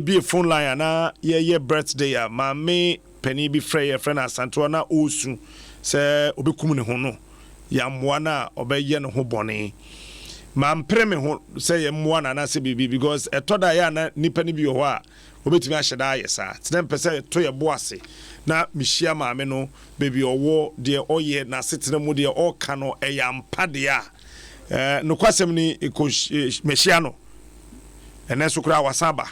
be a phone line na ye birthday a mame penny be frey friend asanto na osu se obekum ne ho no ya mmoa na obeye ne ho bone mam preme ho se ye mmoa na se bibi because etoda ya na nipa ni bi ho a obetimi ahyeda ayesa tena pese to ye boase na mihia mame no baby owo de oye na setena mu de o ka no eyampa de a no kwasem ni mehia no eneso kura wasaba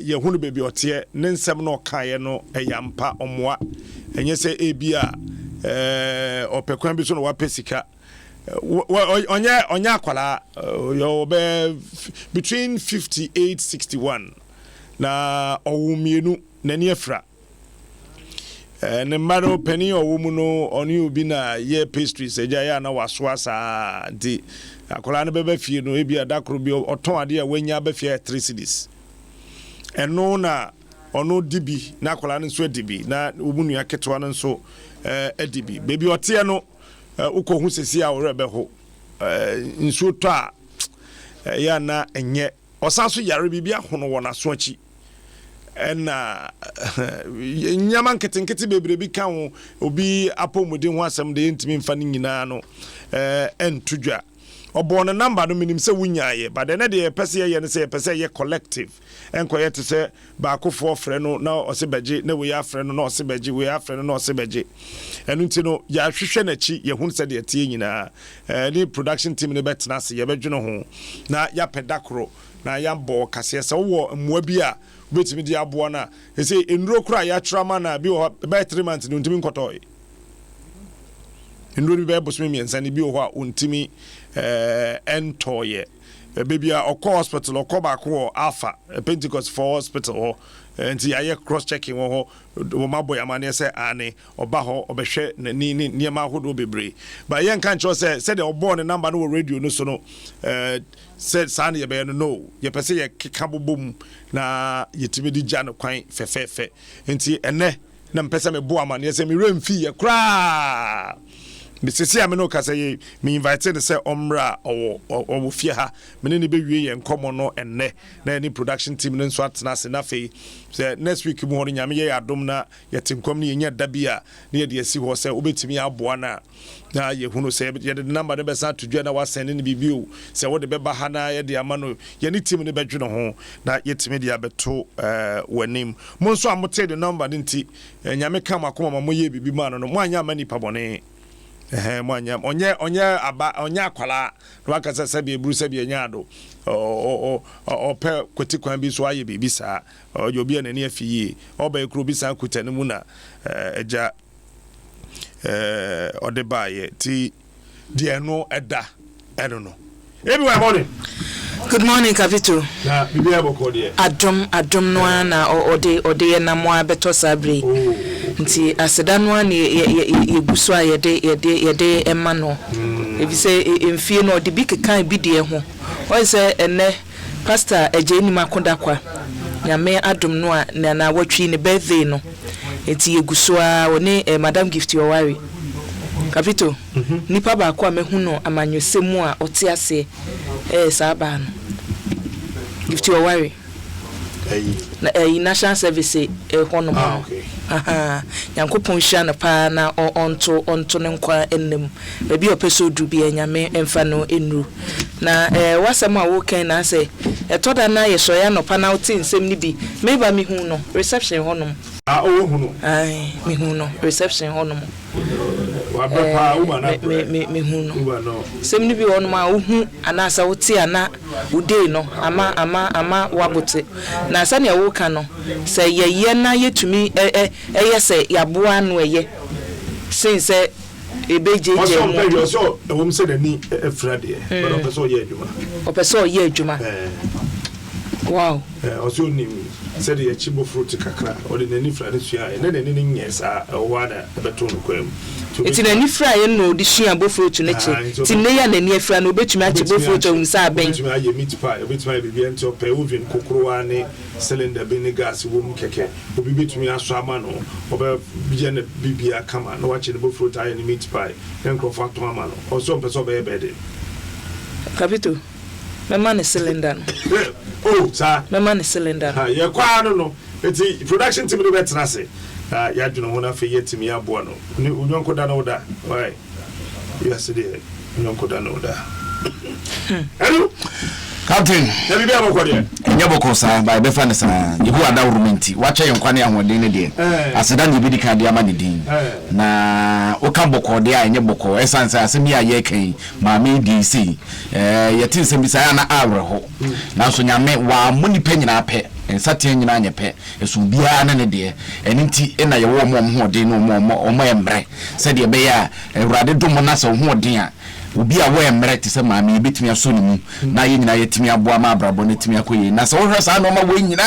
ye hunu baby otie ne nsem no kae no eyampa omoa enye se ebia opekwan bi so no wapesika onya akwala yo be between 58-61 na owumienu nani afra ne maro penny owumu no oni obi na ye pastries eja ya na wasoasa di akwala ne bebe fie no ebia dakro bi oton ade a wanya ba fie 3 cedis eno na ono dibi na akwala ne so dibi na obunu aketwa no so edibi baby otie no uko hu sesi a orebe ho nso to a ya na enye osanso yare bibia hono wona so achi ena nyama nketenkete bebre bi kan obi apomuden ho asem de ntimi mfa ne nyina no entudwa obo no number no minim se wunyaaye but na de pese ye ne se pese ye collective enkoye te se ba akofo frɛ no na osebeje na we ya frɛ no na osebeje we ya frɛ no na osebeje enu nti no ya hwehwɛ na chi ye hu se de tie nyina ni production team ne betena se ye bedwene ho na ya pedakro na ya mbo kase se wo mmoa bi a betimi di aboa na ese enuro kura ya trama na bi o by 3 months no ntimi nkotoi enuro bi be bosome miensa ni bi o ho a ontimi entoye baby okọ hospital okọ ba ko alpha Pentecost for hospital ho nti ya cross checking ho mabo ya mane se ane oba ho obehwe ni niema hodo bebre ba ye nka ncho se de obo ne number no radio no so no said san ye be no ye pese ye keka bobom na yetimi di gya no kwan fefefe nti ene na mpese me bo amane se me remfi ye kra Mrs. Amino Kasaye, me invited to say Omra or Fia, many be and common no and ne, any production team in Swat Nasinafe. Say next week morning, Yamia Adomna, yet in company in Dabia, near the sea was obey me Abuana. Now you who say, but yet the number the best to Jenna was sending the view. Say what the Bebahana, the Amano, Yanni team in the bedroom home, that yet media beto were named. Monso, I'm tell the number, didn't he? And Yamaka Makoma Moye be man on one yamani pabone. Mwanya onya akwala wakasa sabi eburu sabi enyado o pe kweti kwan bi so aye bibi sa obi anani afiye oba ekro bi sa kutane mu na eja odebaye ti de no eda no everyone morning. Good morning, Capito. Na bibi aboko de Adom no na ode na mo abeto sabre. Nti aseda no na ye guso a ye ema no. Ebi se emfie no de bi kekan bi de ho. O se ene pastor eje ni makoda kwa. Nyame Adom no na watwi ne birthday no. Nti ye guso a woni madam gift your worry. Capito. Nipa ba kwa mehu no amanyosemu a ote ase saba no. Gift your worry. National service hono okay. Yankopon hia na pa na onto ne nkwa ennem baabi opeso du bi anyame emfa no enru na wasam a wo kan na say etoda na ye so ya no pa na oti nsem ni bi meba mi hu no reception hono o hu no mi hu no reception hono wa pa uma na me hu no sem ni bi hono ma wo hu anasa oti ana ude no ama wabote na sane wo kan no say ye na yetumi eye say yaboa no eye since ebejeje mo so wo mse da ni efrade but opeso ye adwuma wow also ni said the chibo fruit kakra or the ni frade sua e na ni nyesa wada beto no kwam iti na ni fraye no di sua bo fruit na che ti ne ya na ni afra no betumi ache bo fruit on sa ben betumi aye meat pie betumi be bi ento pe oven kokrowa ne cylinder be ni gas wo mu keke obi betumi aso ama no oba bi na bibia kama no wache bo fruit aye ni meat pie en crofat to ama no also person be bede Capito My man is cylinder. Oh, sir. My man is cylinder. Yeah, quite no. It's a production team. Let's say. Ya do no na fe yet me aboa no. Ni unyon da no da. Why? Yesterday. Unyon da no da. Hello. Captain, Nebi be aboko de. Enye boko sa by be fan sa. Yehu ada urumenti. Wache yonkwane ahode ne de. Aseda ne bi di kan de ama ne din. Na o kan boko de a enye boko. Esanse asemi a ye kan. Ma me DC. Yetin se bisa na awreho. Na so nyame wa muni pe nyina pe. Ensate nyina anye pe. Esu bia na ne de. Enti na ye wo mo ho de no mo emre. Se de be ya Awurade dom na se ho de a obi a wo emre te se maame betimi aso ne mu na ye nyina yetimi aboa ma abrabo ne timi akoye na se wo hwɛ sa no ma wo nyina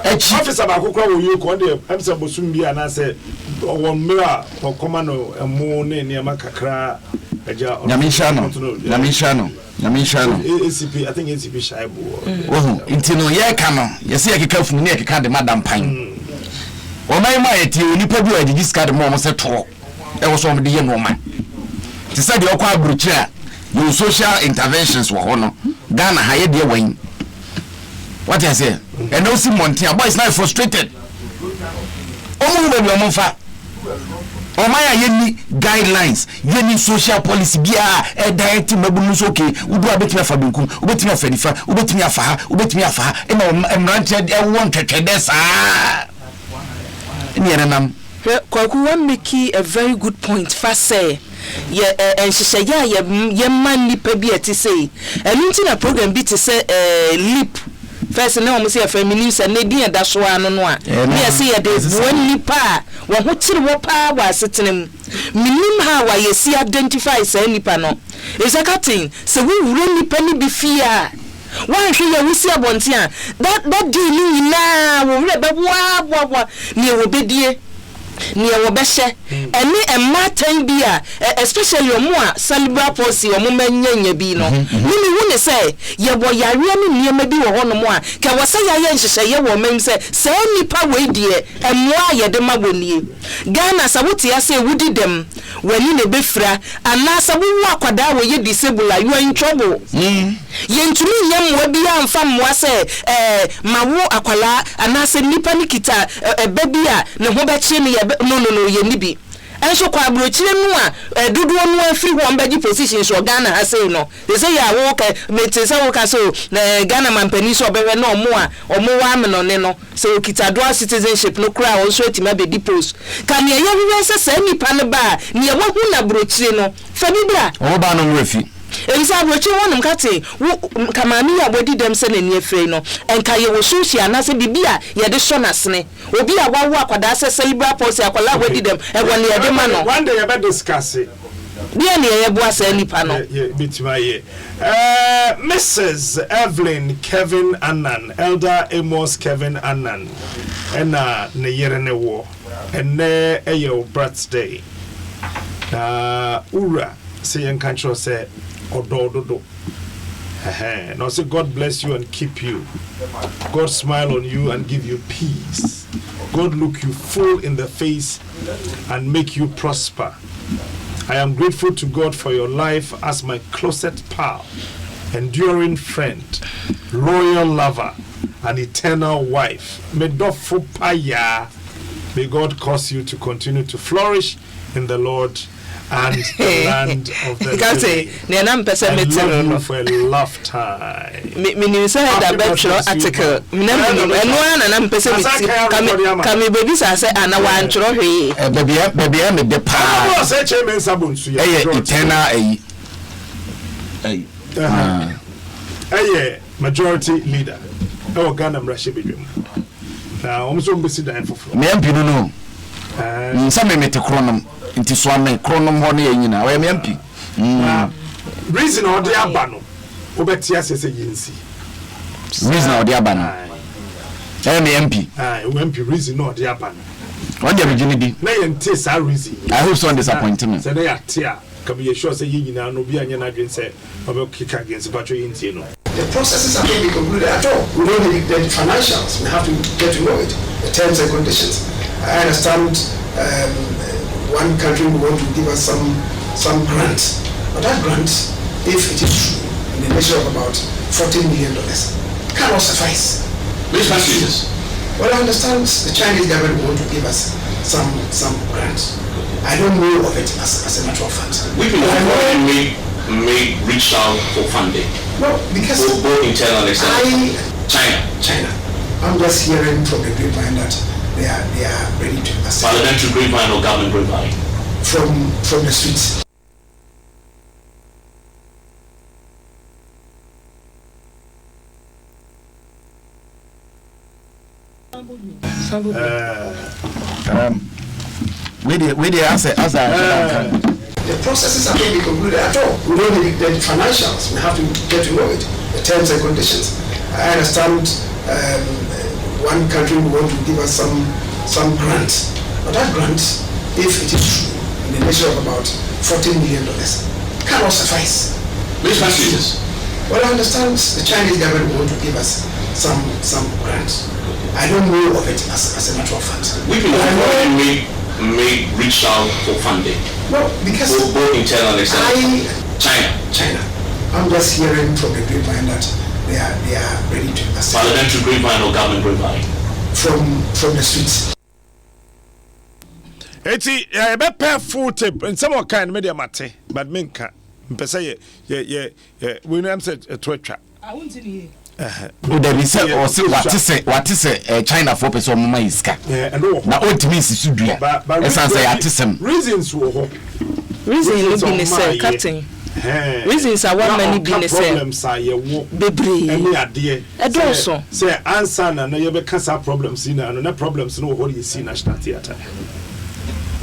echi officer ba kokra wo yi ko de amsa bosum bia na se wo mra okoma no emu ne ne makakra aja Nyamisha no ACP I think ACP shaibu intino ye ka no ye se ye keka funu ne ye keka de madam pan o mai ma ye ti onipa bi o de discard mo se to e wo so mo de ye no ma ti said your kwa bruchira your social interventions were hono Ghana haye de wen what I say and no see Montia boys now frustrated omo be bi omo fa o maya yeni guidelines yeni social policy bia e diet mabunu so okay udu abetimi afa benkum ubetimi afa difa ubetimi afa e na emrante e won twetwede saa ni enam Kwaku wan make a very good point fa say ye enhyehyeye ye man nipa bi ati say enu na program bi ti say leap first na omo say feminism na din da so anu no a me say ye de one nipa wo ho kire wo pa wa setenem minim ha wa ye si identify say nipa no ezakatin se wo wure nipa ni bi fia wan hwe ye wusi abonte a that day ni na wo wure be wa ni wo bedie ni e wo behye eni emmatan bi a especially omo a cerebral palsy omo manyanya bi no ni hu ne say ye bo yare ni niema bi wo hono mo a ka wo say ye nhyehyɛ ye wo mem say nipa we die emmoa ye de mabonie Ghana sa wote ya say wudi dem wani ne befra ana sa wo akwada wo ye disable you are in trouble ye ntumi nyam wo bi amfa mmoa say ma wo akwala ana say nipa ni kita baby a ne ho be kye ne no ye nibi enso kwa brochire nu a dudu onu afiri ho mbaji position so Ghana ha say no they say ya wo ka mete say wo ka so Ghana mampani so obehwe no omo wa ameno ne no say okita dual citizenship no kra won so etima be post ka ne ye hwe say nipa ne ba ne ye wo hu na brochire no fa bibra o ba no mrefi Elisa brochi wonum kate kamami ya bodi dem se na ni afrei no enka ye wo sushi anase bibia ye de so nasene obi a wawo akwada se cerebral palsy akwala wodi dem e woni ye de ma no one day you be discuss it bia ne ye boa se nipa no bitima ye Mrs. Evelyn Kevin Annan Elder Amos Kevin Annan ena ne yere ne wo ene eyo birthday ura say en control say odododo no say God bless you and keep you, God smile on you and give you peace, God look you full in the face and make you prosper. I am grateful to God for your life as my closet pal, enduring friend, loyal lover and eternal wife. May God cause you to continue to flourish in the Lord and the land of the living. I love you for a lifetime. Me say that Bible article. Kami baby say ana wan chro hwe. Baby me de pa. I say chairman sabun su ya. Eternal majority leader. Oh Ghana mrashe bedwem. Na omso mbesi dan foforo. Me ampinu no. Nsa me mete kronom. Inti so ame kronom ho ne yina o me mpi reason o de aba no obeti asese yinsi reason o de aba no me mpi o mpi reason o de aba no what dey begin di na yente sa reason I hope so disappointment say na ya tia come you sure say yina no bi anya na dwen say obe kick against batcho yinti no. The processes are not concluded at all. We don't need the financials. We have to get to know it, the terms and conditions. I understand one country will want to give us some grants, but that grant, if it is true, in the measure of about $14 million. Cannot suffice. Which country is this? Well, I understand the Chinese government want to give us some grants. I don't know of it as a matter of fact. Which country may reach out for funding? No, because both internal and external. China. I'm just hearing from the grapevine that they are ready to accept. Parliamentary grapevine or government grapevine? From the streets. The processes are not being concluded at all. We don't need the financials. We have to get to know it, the terms and conditions. I understand one country will want to give us some grant, but that grant, if it is true, in the measure of about $14 million, cannot suffice. Which country is this? Well, I understand the Chinese government want to give us some grant. I don't know of it as a matter of fact. Which country may reach out for funding? No, because both internal and external. China. I'm just hearing from the grapevine that they are ready to accept. Parliamentary grapevine or government grapevine? From the streets. Eti be full tape and some kind media mate but menka mpese ye we know am say twetwa I won't see there be say or say what is China for person mama iska na ontimi sisu dua esan say atisem reasons wo ho reasons be say captain reasons are one many business problems are ye wo bebre any ade edoso say answer na ye be cancer problems in na problems no what you see national theater.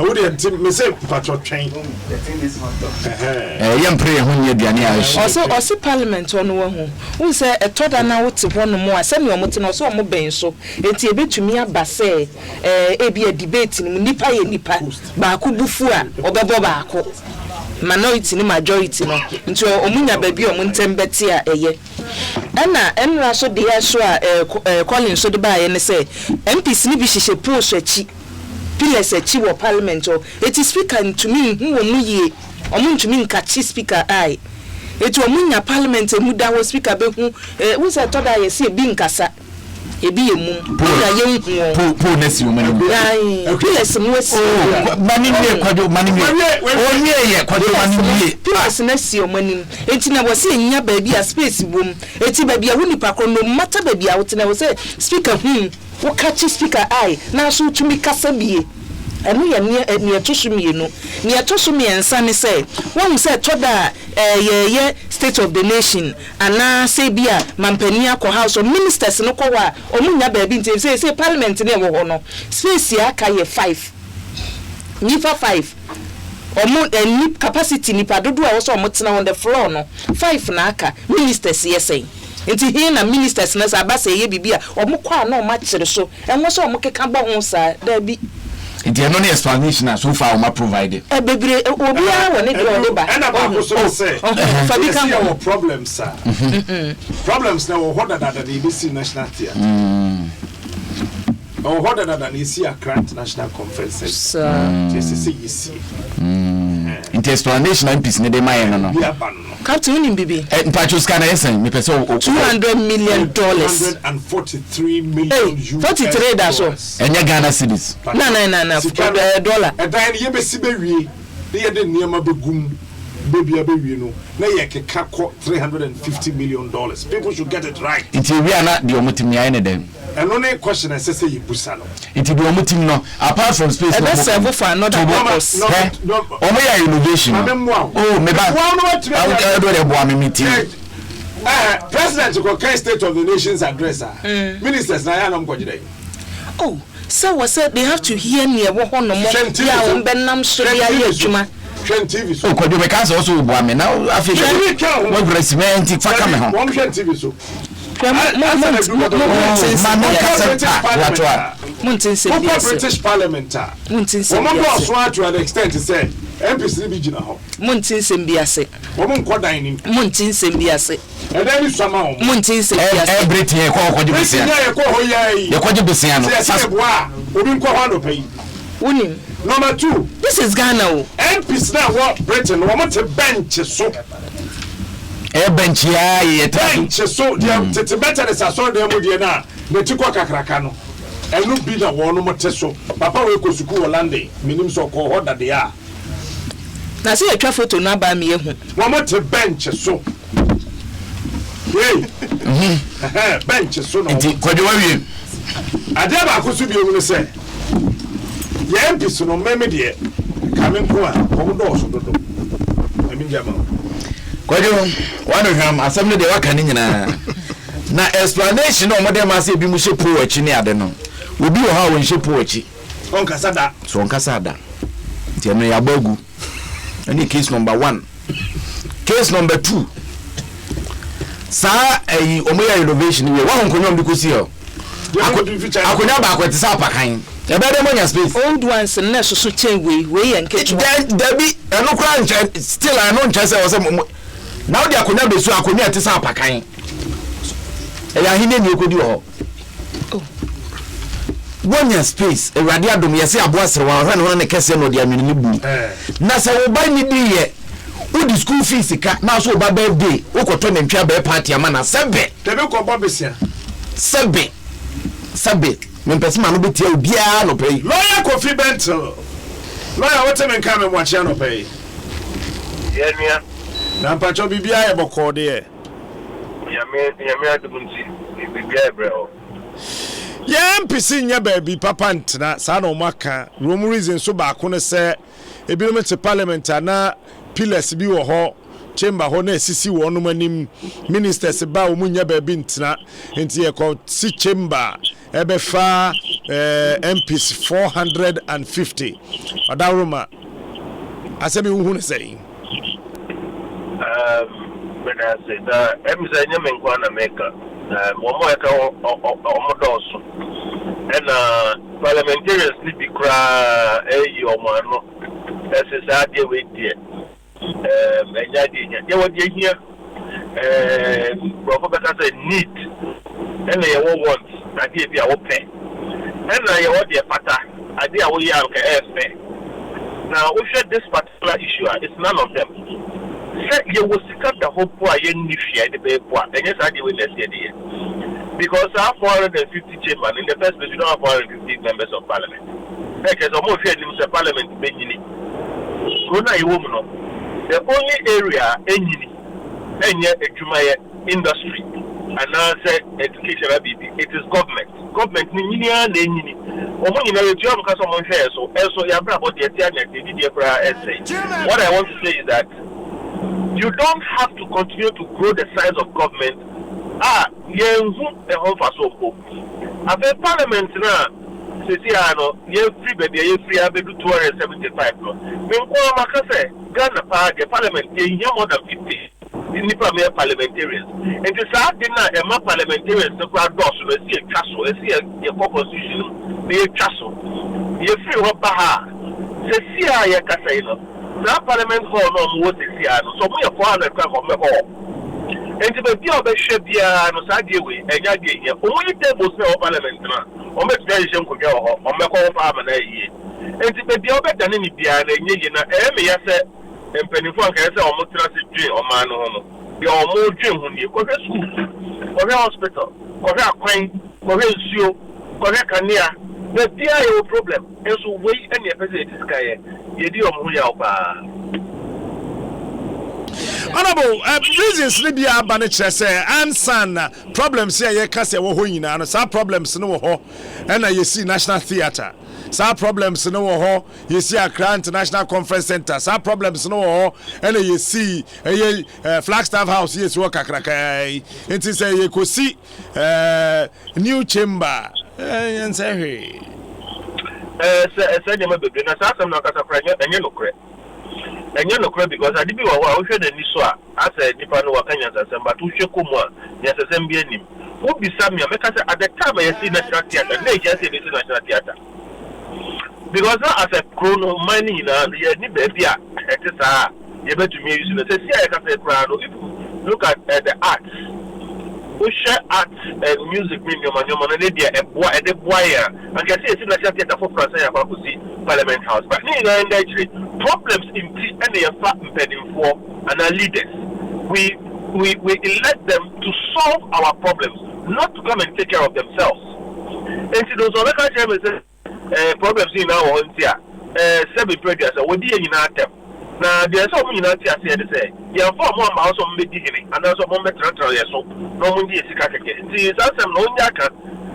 I wouldn't me say patrol train. Pray who you also parliament on one who say a toda na what one more send your motin so mo ben so enti ebetumi aba say e be a debate nipa ye nipa ba ko bufu a obebo ba ko minority ni majority no nti omunya ba bi omuntem beti a eye na enra so de so a calling so de ba ye ne say MPs ni bi hihye post achi pillars achi wo parliament o eti speaker ntumi hu wo mu ye omu ntumi nkachi speaker ai eti omunya parliament emuda wo speaker be hu wo say toda ye se bi nkasa ebi emu ya ye hu po nesi o mani pillars mu wesi mani me kwado mani me o nie ye kwado mani me pillars nesi o mani eti na wo se nya ba bi a space bom eti ba bi a hu nipa kro no mata ba bi a wo tena wo say speaker wo catch speaker ai na so tumi kasa bie enu ye ne etosumi no ne etosumi ensa ne say won say toda ye state of the nation ana say bia mampani akọ house of ministers no kwa wa omunya ba bi nti say parliament ne wo ho no space aka ye 5 nipa 5 omu capacity nipa dodo a wo so omotena on the floor no 5 na aka ministers yes say enti he na ministers na sa ba say ye bibia omukwa na oma kire so enwo so omukeka ba ho sa da bi enti eno ne explanation so far o ma provide bebre obi a woni de ode ba and about so say fabrika mo problems sir problems na wo hoda da dey be see national theater o hoda da dey see Accra International Conference just say you see enti explanation MPs ne dey my no Captain unim bibi mpacho scan esen me pese $200 million $143 million 43 da so enya Ghana cedis na dollar edan ye besi be wie de ye de niema begum bebia be wie no na ye keka ko $350 million. People should get it right. Iti we ana de omotimi aye ne dem and only question I say you busa no iti de omotimi no apart from space no serve for another purpose omo ya innovation oh me ba I do the boa me meeting president ko can state of the nation's address ministers na ya no mkojide oh so what said they have to hear me wo ho no mo ya won benam so ya adwuma TV so ko do me can also boa me now afika mo president faka me ho one TV so British Parliament to an extent to say MPs ni bigina ho muntin sembiase won ko dan ni muntin sembiase e dan ni sama ho muntin sembiase everything e ko je besia e ko ho yai e ko je besia no se boa obi ko ho no pay unim number 2 this is Ghana MPs na what Britain wo mo te bench so bench ya bench so the better is so dem mo die na ti kwa kakraka no enu bi na wo no mote so papa we ko suku Holande minim so ko hoda de a na se atwa photo na ba me ehu wo mote bench so bench so no nti ko de wa wie ade ba ko su bi ehu ne se ye mpiso no meme de kamen ko a ko do so dodo emi jama ko de wanu hwam asem ne de waka ne nyina na explanation no modern ma say bi mu shepu wachi ne ade no obi wo ha won shepu wachi on kasada so on kasada nti eno ya bagu any case number 1 case number 2 sa omoya innovation we wa honkonyo bi kosi o akonya ba akwete sa pakan e be de monya space old ones na so chain we yanketu da bi eno kra nche still I no nche say o say now the akonya be su akonya te sa pakan ya hine ni ekodi ho wonya space ewade adom yesi aboasere wa hwe no ne kese no de anwene bu na se wo ba ni di ye wo di school fees ka na so ba birthday wo koto ne ntwa be party ama na sebe tebe ko ba besia sebe me pese ma no betia obia no pay lawyer Kofi Bentel lawyer what men come and watch no pay yenia na pacho bibia e boko de e yame adumunti bibia ebreo yeah mpisi nya baby papa ntena sa na omaka room reason so ba ko ne se ebinom te parliament na pillars bi wo ho chamber ho na esisi wo no manim ministers ba wo munya baby ntena enti e ko si chamber ebe fa MPs 450 adawroma asebi hu ne sei when I say that MPs nyame nkwa na meka momo eka omodoso and parliamentarians ni bi kra omano esesade we die enyade ye wodi hia bro beka say need and ye want ade bi a wo pe and ye wodi pata ade a wo ya nka efe now we share this particular issue it's none of them say you will secure the whole poor yen nifia the be poor and yes ade we let's say because our 450 chamber in the first place we don't have 450 members of parliament because almost here in parliament benyini kuna iwomu no the only area enyini enye edwumaye industry and say education it is government ni nyini na enyini omo nyina wetu am kaso mo hwe so ya bra body eti anya dey bra essay what I want to say is that you don't have to continue to grow the size of government yenhu e ho faso po abe parliament na sisi ano ye free baby ye free abedu 275 no me nko makase Ghana the parliament ye more than 50 nipa me parliamentarians and the sad thing na e parliamentarians no kwa dos no si e twaso e si e constitution be twaso ye free ho ba ha sisi ye kasa ino na parliament hall no mo sisi ano so mo ye 400 kwa ko me ho enti be bi obehwe bia no sadie we enya die ye omuyi tables na parliament na o me twa ye nkogwa ho o me ko fa ama na yie enti be bi obedane ni bia na enye ye na me ya se empanifo anka se o mo tra se dwe o ma no ho no bi o mo dwe hu ni ko hwe school ko hwe hospital ko hwe akwan ko hwe nsuo ko hwe kanea be bia ye problem enso we ene pese diskaye ye di o mo ya oba honorable reasons ni bia ba ne kire say ansan problems here ye kase wo ho nyina no sa problems no wo ho na ye see National Theatre sa problems no wo ho ye see Accra International Conference Center sa problems no wo ho na ye see Flagstaff House yes wo kakrakai enti say ye ko see new chamber yen say he say dem bebre na sa sam na kasa franya enye lokre enye no crap because adibi wa hwe da ni so as a nipa no wakanya nsasem but hwe komu a nsasem bi anim obi samia make say at the time I see National Theatre na just say National Theatre because now as a chrono money na ni baby a etisa ye betumi use no say I can say crowd if you look at the arts we share arts and music medium and your money there a boy and the boy and can see National Theatre for France ya kwa kusi Parliament House but ni na ndajiri problems in and they are fat impeding for and our leaders we we elect them to solve our problems, not to come and take care of themselves. And to those other chairman say problems in our own here, semi-predators, what do you not them? Now, there's so many not here to say, you have 4 more miles on beginning, and there's a moment so no one is a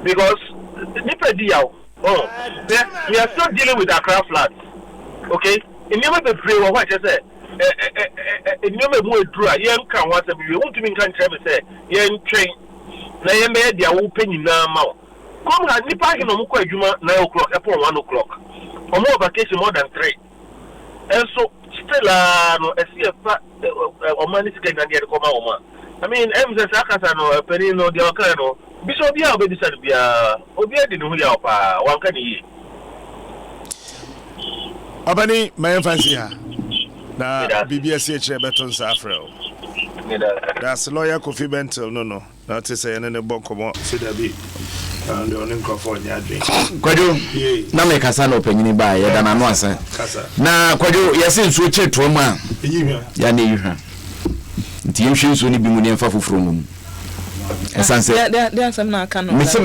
because the deal. Oh, we are still dealing with Accra floods. Okay? In never be free or what I say. In never more dry, young can want to be want to be can say, young train. Now you made their open now. Come and nip in on Juma 9 o'clock upon 1 o'clock. Or more vacation more than 3. And so still no a or money can get come out. I mean, M's Akasano, Penino, the Ocano. Bishop Bia Obedi Serbia, Obia didn't know one can eat. Abani, my fancy. Now, BBS Beton Safrel. That's lawyer Kofi Bentel, no. Not to say any book come out, said a bit. And the only Crawford Yadri. Quadu, Name Casano Penny by Yadanawasa. Now, Quadu, yes, in switch it to a man. Yani, the issues only be moving for from. Esanse there some na kan no me se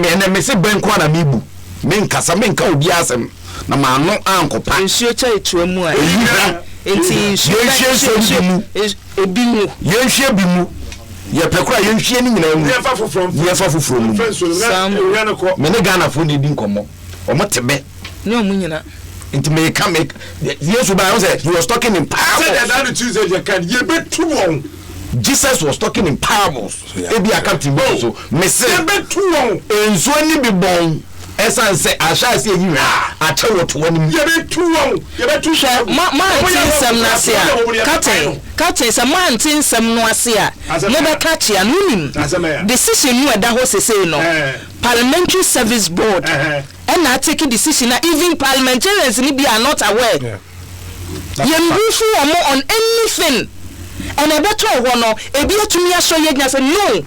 ben kwa na mibu men kasa men ka obi asem na ma no ankopa nsuo cha etu amu a enti yenhwie mu ebi mu yenhwie bi mu ye pekura yenhwie ni nyina mu ye fa foforo mu me ne Ghana fo ni di nkomo omo tebe ne omu nyina enti me ka make yesu ba say he was talking in power said that Tuesday you can ye be too long. Jesus was talking in parables. Ebi akati bo so me say enzo ni bi bon esan say asha say yi a chewo to wani ye be too sha man tinsem na se a captain say man tinsem no ase a ne be catch ya nunim decision you da ho say no parliamentary service board and na take decision na even parliamentarians ni be are not aware ye mbufu on anything. And I better one a be to me so ye say no.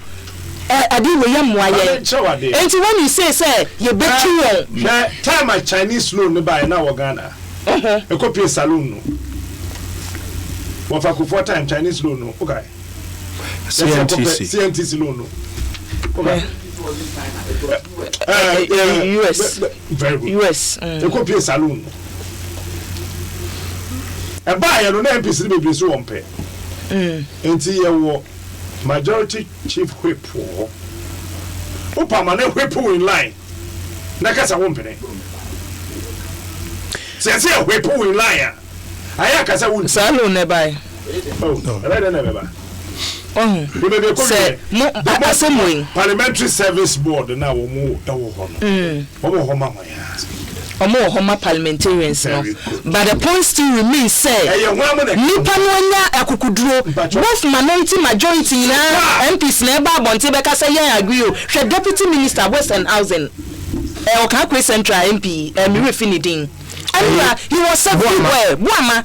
I did we am why. And when you say you bet you time my Chinese loan buy now Ghana. A copy saloon. What for 4 time Chinese loan? Okay. CNTC loan. Okay. US. Very good. US. A copy saloon. A buyer no MPC be so on pay. Enti ye majority chief whip o permanent whip in line na kasa wompene se whip in line aya kasa won salo ne bai right na beba se mo asemoin parliamentary service board na wo mu ewo ho no wo ho ma ya Homa parliamentarians no. But the point still remains say nipa no anya akukuduro both minority majority na MPs na eba abonte beka say yan agree o hwe deputy minister Western Housing Okakwe Central MP me refi din and he was everywhere Buama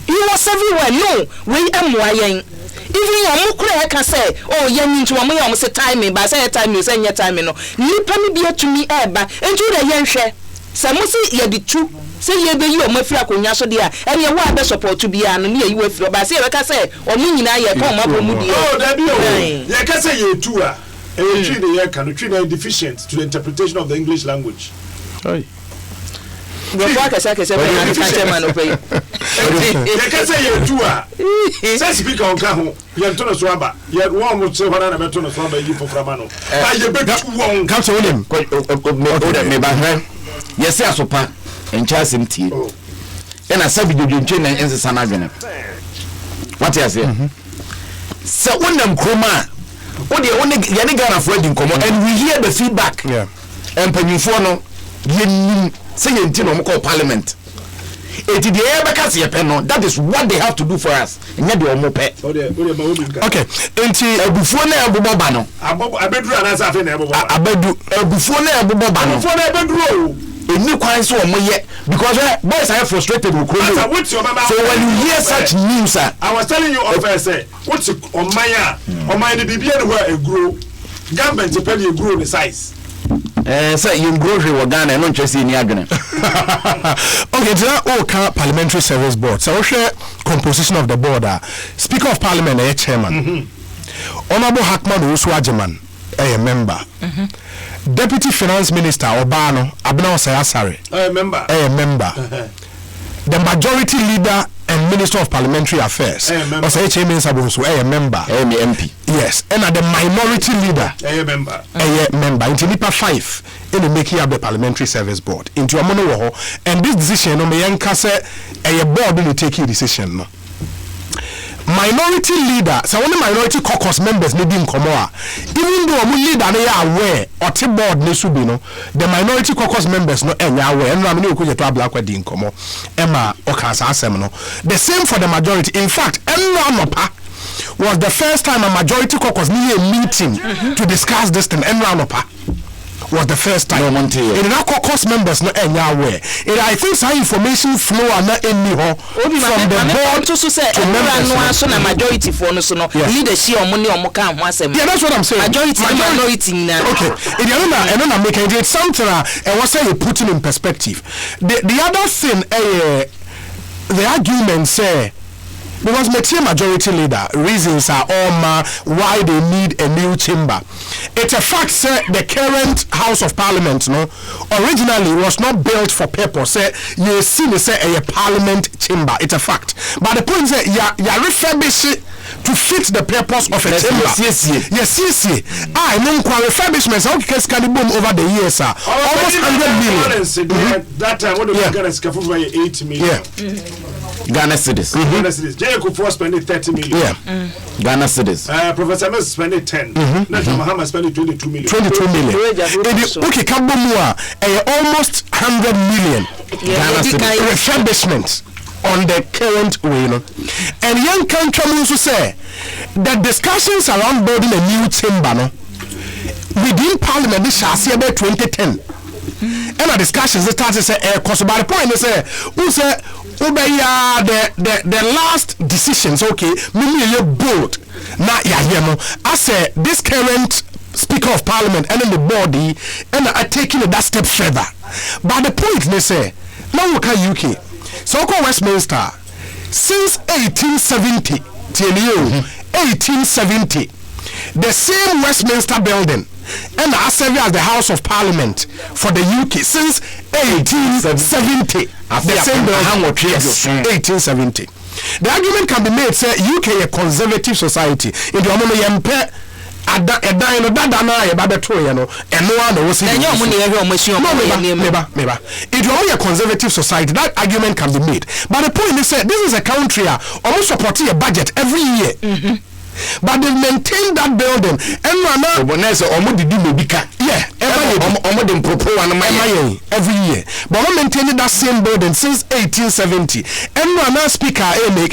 he was everywhere no we amoayen even your mukure ka say oh yan nti wo mo yan say time ba say time say nya time no nipa ni bia tumi eba entu da yan hwe Samusi ye di true say ye be yi o mafiri akonya so de a ene wo abe support to bia no ne ye wo afiri ba say we ka say o mu nyina ye ko mo mu di oh da bi o ye ka say ye tu a e twi de ye ka no twi na deficient to the interpretation of the English language oi we kwa ka say be na ka chairman opay ye ka say ye tu a say speaker on ka ho ye to no so aba ye wo mo se hora na be to no so aba yi foframa no ba ye be tu won ka so wonim me ba hwe yes asopa encha semtie ena sabi dodonche na ensesa na adwene what you say so wonam kroma ode ye ne Ghana for din komo and we hear the feedback empanyufo no ye say ye ntino mo call parliament eti de e beka se ye pe no that is what they have to do for us nya de omo pe okay enti abufuo na ebobo ba no abeduru anasa afi na ebobo abedu abufuo na ebobo ba no abufuo na ebeduru any quite so because boys are frustrated with Chrome. So when you hear such news, I was telling you first, what's on my the BB anywhere a grow government to pay you grow the size. Say you grow with Ghana and not just in Yagana. Okay, so parliamentary service board. So share composition of the board. Speaker of Parliament, chairman. Honorable Hackman Osuajeman, a member. Deputy Finance Minister Obano Abna Sayasare, a member. The majority leader and Minister of Parliamentary Affairs, was HMN Sabonso, a member. MP. Yes, and the minority leader, a member. Into NIPA 5 in the making of the Parliamentary Service Board. Into a mono, and this decision, no me a board will take a decision. No. Minority leader, so only minority caucus members need in Komoa. Even though we leader they are aware or the board nesubino, the minority caucus members no aware. And I'm new to black wedding Komo, Emma Okasa Semino. The same for the majority. In fact, Enranopa was the first time a majority caucus needed a meeting to discuss this thing. Enranopa was the first time. In the caucus members no aware. I think some information flow and not any from the board to members. So majority for no so no leadership or money or moka. Yeah, that's what I'm saying. Majority. Okay. And then I'm making it something. And what say you put it in perspective. The other thing, the argument say. Because the majority leader reasons are all why they need a new chamber. It's a fact, sir. The current House of Parliament, no, originally was not built for purpose. Say you see, say a Parliament chamber. It's a fact. But the point is, you refurbish it to fit the purpose of a chamber. Yes. I know refurbishments. How can you boom over the years, sir? Almost 100 million. That time, what the Ghana is for 8 million. Ghana cedis. Ghana cedis. Jacob for spending 30 million. Yeah. Ghana cedis. Professor Mes spending 10. National Muhammad spending 22 million. 22 million. Okay, Kabumua, almost 100 million. Ghana cedis. Refurbishment on the current way. And young country also say the discussions around building a new chamber within Parliament this shall see about 2010. And the discussions started to say, because by the point they say, who say, the last decisions, okay, maybe you bold. Now, I say this current Speaker of Parliament and then the body and are taking that step further. But the point they say, now look at UK, so called Westminster, since 1870 till 1870, the same Westminster building. And I serve as the House of Parliament for the UK since 1870. The same building, yes, 1870. The argument can be made, say UK a conservative society. In the moment if you're a conservative society, that argument can be made. But the point is that this is a country almost supporting a budget every year. But they maintain that building and every year. But we maintain that same building since 1870. And now speaker,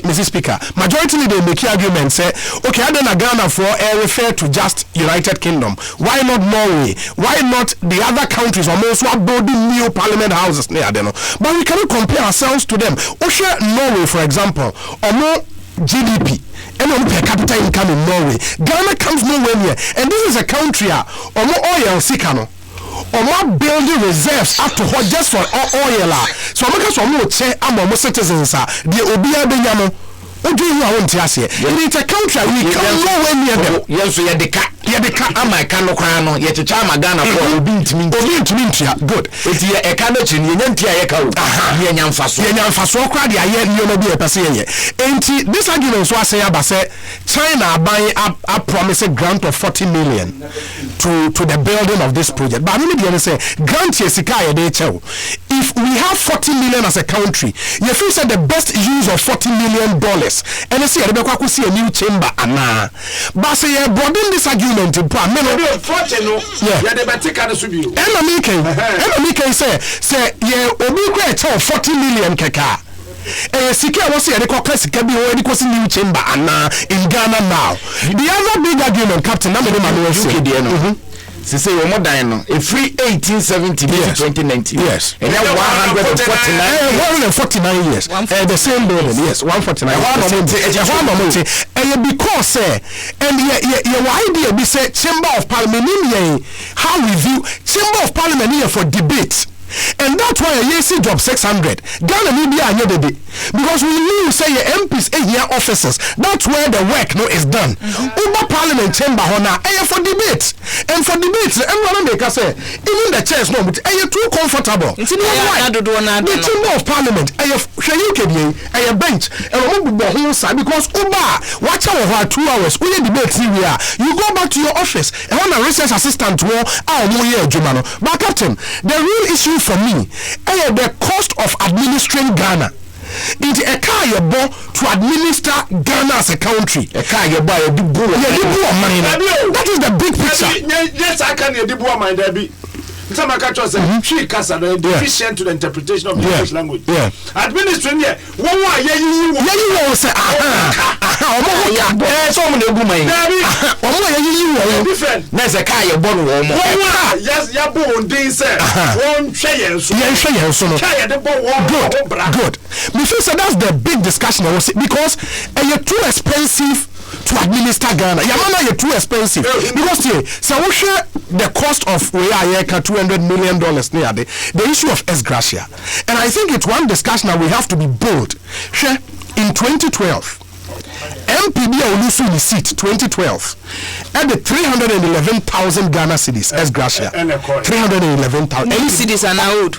Mrs. Speaker, majority they make argument say, okay, I don't Ghana for refer to just United Kingdom. Why not Norway? Why not the other countries almost are building new parliament houses near them? But we cannot compare ourselves to them. Norway, for example, or more GDP. And per capita income in Norway. Ghana comes nowhere near. And this is a country or more oil sikano. Or more building reserves up to what just for oil. So I'm going to say I'm more citizens the Obia Benyamo. What do you want to say? It's a country we come nowhere near them. Yes, so Yadika ama kano kwano yet chama Ghana for obint mintia good. It's a canochin yentia yaka Yanfaso crowd ya no be a passier. Ain't this argument was say abase China buying up a promised grant of 40 million to the building of this project. But I'm going to say grant Yesika de Chow. If we have 40 million as a country, you feel said the best use of $40 million. And I see I see a new chamber and but say broaden this argument in plan. Say obi great 40 million keka. Sika was here the caucus can be already causing new chamber and in Ghana now. The other big argument, Captain, say more than a free 1870 to 2019. Yes. And then 149 years. The same building, yes, 149. And because and your idea be say Chamber of Parliament how we view Chamber of Parliament here for debate. And that's why I see job 600. Ghana media because we knew say your MPs here officers. That's where the work is done. Uber Parliament chamber hona for debate. And for debates, everyone make us say even the chairs no but too comfortable. The chamber of Parliament a bench and because Uber watch out 2 hours we debate here. You go back to your office and when a research assistant will but Captain, the real issue for me the cost of administering Ghana. It's a car you bought to administer Ghana as a country. A car you buy a money. That is the big picture. Yes, I can hear the money, Debbie. Some catchers she cast deficient to the interpretation of the English language. Administration here. What you say? So many different. There's a car you born. Yes, you born. They say one share. Good. Before that's the big discussion I was because you're too expensive to administer Ghana. Yamana you're too expensive because so we share the cost of $200 million near the issue of S-Gracia. And I think it's one discussion that we have to be bold. Share in 2012 MPB Olusu seat 2012 at the 311,000 Ghana cedis S-Gracia. 311,000. Any cedis are now old.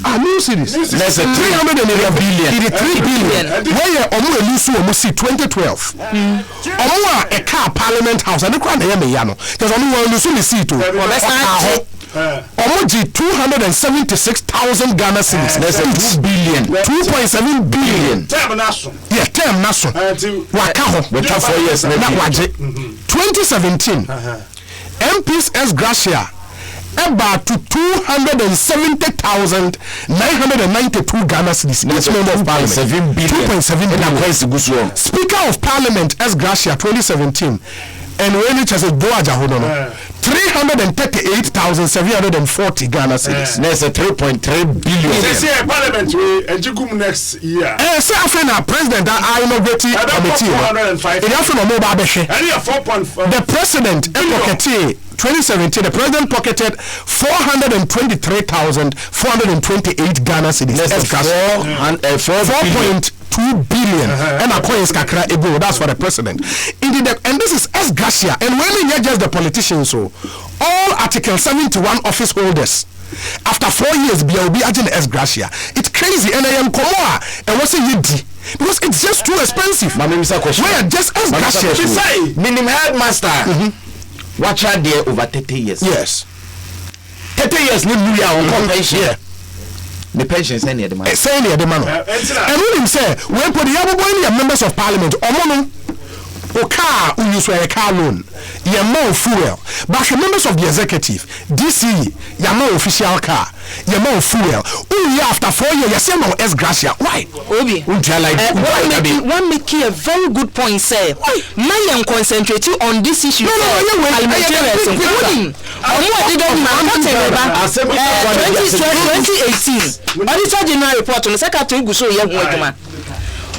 New cities. There's a 311 billion. 3 billion. Where Omu Elusu Omu see 2012. Omu a car Parliament House and the crown yano. Because Omu Elusu see to. Omu 276,000 Ghana cedis. There's a 2 billion. 2.7 billion. Term national. Yeah, term national. Wakaho. 2017. MPs S-Gracia. About to 270,992 Ghana cedis. That's member of Parliament. 2.7 billion. Speaker of Parliament S-Gracia 2017. And when it has a Doaja 338,740 Ghana cedis. There's a 3.3 billion. They say Parliament will next year. Say after President I inaugurated committee. The President Epokete 2017, the President pocketed 423,428 Ghana cedis. 4.2 billion. And a coins kakra ebo. That's for the President. Indeed, and this is S-Gracia. And when you just the politicians, so all Article 71 office holders. After 4 years, BLB agent S-Gracia. It's crazy. And I am Komoa. And what's it? Because it's just too expensive. Where just S-Gracia. Minimum headmaster. Watch out there over 30 years. Yes. 30 years, no new year on pension. Yeah. The pension is any the man. Say any the man. And when him say, when put the other boy members of Parliament, Omono, or car, who use a car loan, you more fuel. But the members of the executive, DC, you more official car, you more fuel. Only after 4 years, you say no S-Gracia. Why? Obi, one make a very good point, say. I am concentrating on this issue. 2018, Auditor General report on the Secretary Guso Yahoo.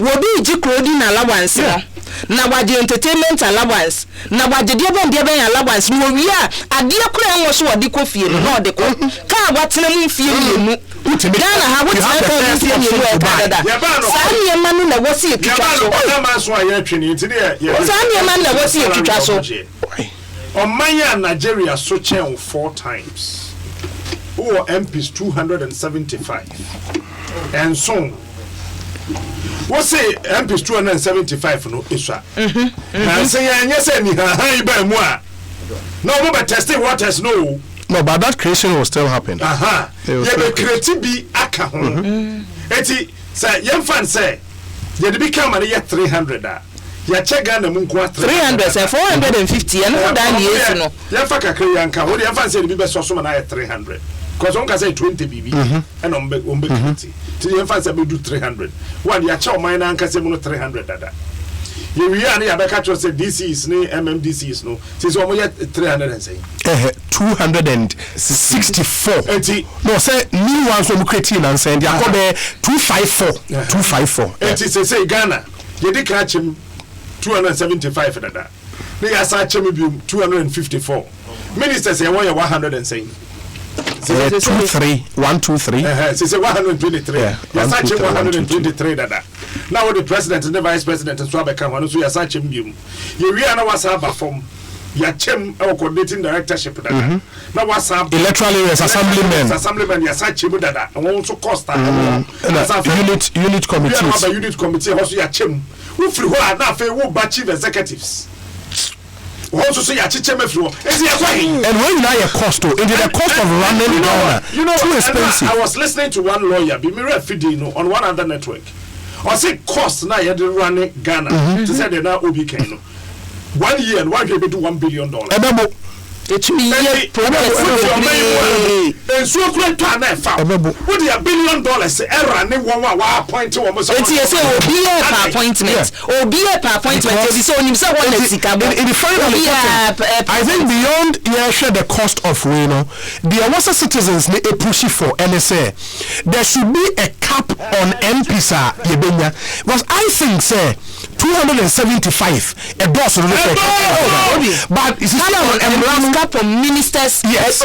Will be Jicrodin allowance. Na waje entertainment allowance na waje de allowance no wi a ade akura enwo so wode ko fie no de ko ka watena mu fie mu Ghana ha watena ko fie mu e ka dada sa ne ma no na wosi etwitwa so na ma so aye twene nti de sa ne ma na wosi etwitwa so Omanya Nigeria so chen 4 times who MPs 275 and so what say MPs 275 no iswa and say yes any ha ba mu a no but testing waters no but that creation will still happen. Yeah, the creative be aka ho eti say yem fan say you dey become money 300 ya check Ghana mu nko 300 say 450 and no dan yes no ya fa kakra yanka wo dey fan say dey be so so na 300 because one can say 20 BB and on 20. So you fancy we do 300. One ya chow mine and can say 300 dada. You are near the catcher said DC is no MMDC is no. Since we are 300 and say 264. No, say new ones from creating and saying they are 254. 254. It is say Ghana. You did catch him 275 dada. They are such him 254. Ministers say 100 and saying 123. Say 123. Yes, I 123 dada. now the president and the vice president and so abeka ho no so yasa chem biom ye wi ana wasa aba form ya chem coordinating directorship dada na wasa electoral areas assemblymen yasa chem dada won so cost unit committee unit committee ho so ya chem wo free ho na afa wo ba chief executives also say ya chiche mefro is ya kwa and when you know your cost to it the cost of running too expensive. I was listening to one lawyer be me refidi no on one other network or say cost na ya dey running Ghana to say they na obi kan no 1 year and why you do $1 billion it me and so great to na fa what the $1 billion error ne won wa appoint wo mo so it say obi per appointment be so onim say one sika in the final I think beyond share the cost of we know there was a citizens ne push for NSA there should be a cap on MPs yebenya because I think say 275 a boss but is it cap on ministers yes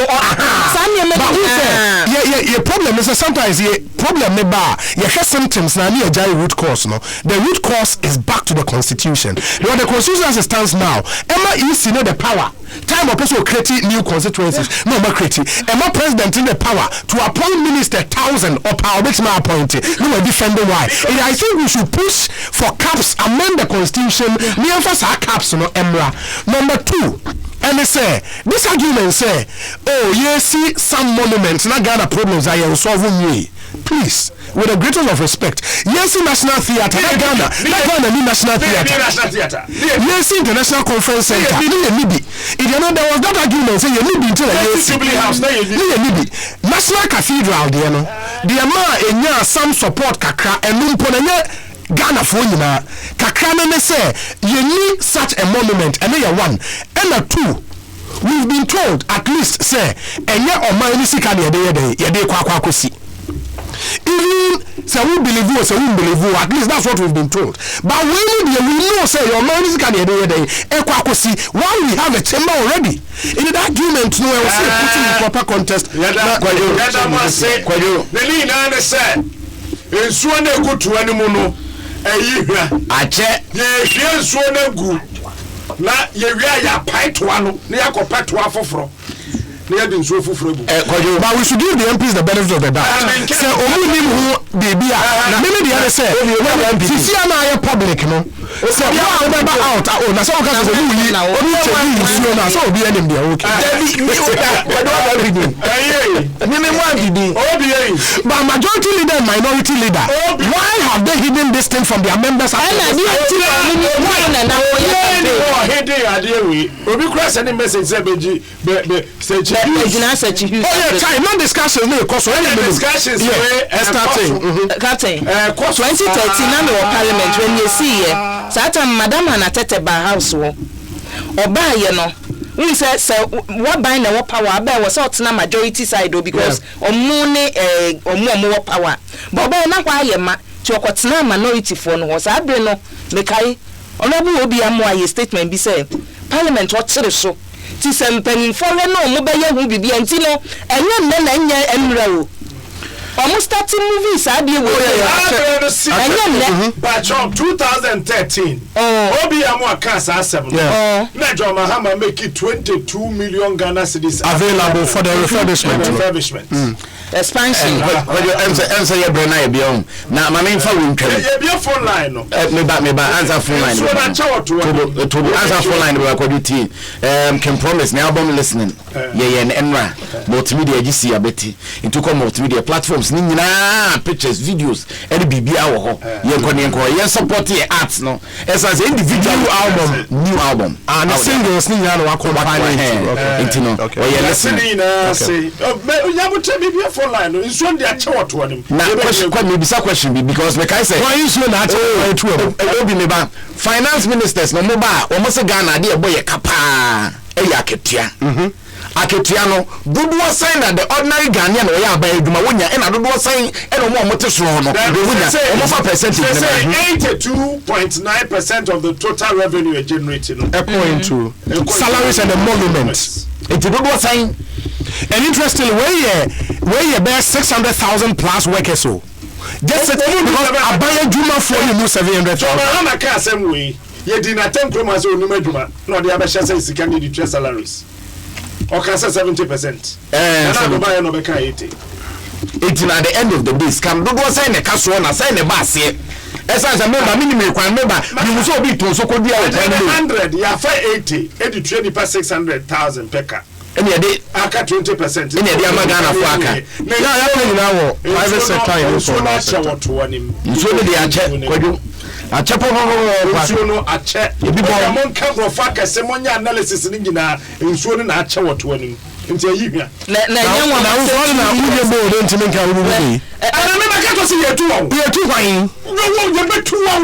your problem is sometimes your problem me ba you have symptoms na near jai root cause no the root cause is back to the constitution because the constitution as it stands now Emma is know the power time of person create new constituencies no more create Emma president in the power to appoint minister 1,000 or power which my appointed no more defend why and I think we should push for caps amend the constitution me emphasize caps no Emra number 2 and they say this argument say oh yes see some monuments na Ghana problems are you solving me please with the greatest of respect yes national theatre na Ghana national theatre yes international conference center if you know there was that argument say you need to Jubilee House na you need national cathedral there no the ma enya some support kakra enumpo na Ghana for you na kakra na say you need such a monument and you one and 2 we've been told at least say enye oman sika na yede kwa kosi even say we believe you say we believe you at least that's what we've been told but when we know say your man sika na yede kwa kosi while we have a chamber already in that argument no we say putting in proper context yada ma say the lead na say ensuo na ekutu animu no ehihwa ache ye hwie ensuo na gu na ye wia ya paitoa no na yakopa toa foforo na ya dinso foforo bu but we should give the MPs the benefit of the doubt say omu nim hu bebia na me the other say sisi na ya public no say ya remember out oh na so ka say we obi chebi isuo na so obi enim dia okay but majority leader and minority leader why have they hidden this thing from their members obi cross any message say beji say time no discussions no cause any discussions starting captain 2013 na the parliament when you see sata madam Anatete ba house wo oba ye no we say what buy na what power aba was out na majority side because omu ne omu power but oba na kwa ye ma ti okotena minority for no was abre no mekai onobu obi amoa statement bi say parliament what tere so ti sempani for no mo be ye hu bibia nti no enye nne na enye emra o almost starting movies ade wo but 2013 obi amoa cancer 7 na John Mahama make it 22 million Ghana cedis available for the refurbishment. Expansion what you answer your brain na biom na ma me fa wo ntwam ye bia phone line no me ba answer phone line so na chawo to answer phone line we ko team can promise na album listening ye na enra multimedia gc abeti into come multimedia platforms ni nyina pictures videos and bibia wo ho ye ko ye support ye arts no as an individual new album and singles ni nyina wa ko ba into no ye listening say ya bo tell me line no so dey achewo to them na question be because like I say why you so na achewo to obi me ba finance ministers no mo ba o mo se Ghana dey boy kapa e ya ketua aketua no dodo sign na the ordinary Ghanaian no ya ba eduma wonya e na dodo sign e no mo teso no wonya o mo fa percentage na 82.9% of the total revenue generated point to salaries and emoluments it dodo sign. And interestingly, where you bear 600,000 plus workers so just because abaya juma for you 700. So na ka asem we ye di na tem kroma so onuma adwuma na de abehya say sika ni di salaries o ka say 70%. Na no buy no be ka 80. It at the end of the day scam do say ne kaso na say ne ba se esa say member minimum kwan member you so be to so ko dia 100 ya fa 80 edi 20 per 600,000 peka ene de aka 20%. ene de amagana fo aka ya nyina wo private sector in so na che woto wanim so ne de ache kwadwo ache popopo so no ache ebi bo mon ka go fa ka se mon ya analysis ni nyina nsuo no na ache woto wanim nti ayihwa na nyanwa na wo na uje bo de ntimi nka wo bi ana me maka to se yetu wo kwan wo ye betu wo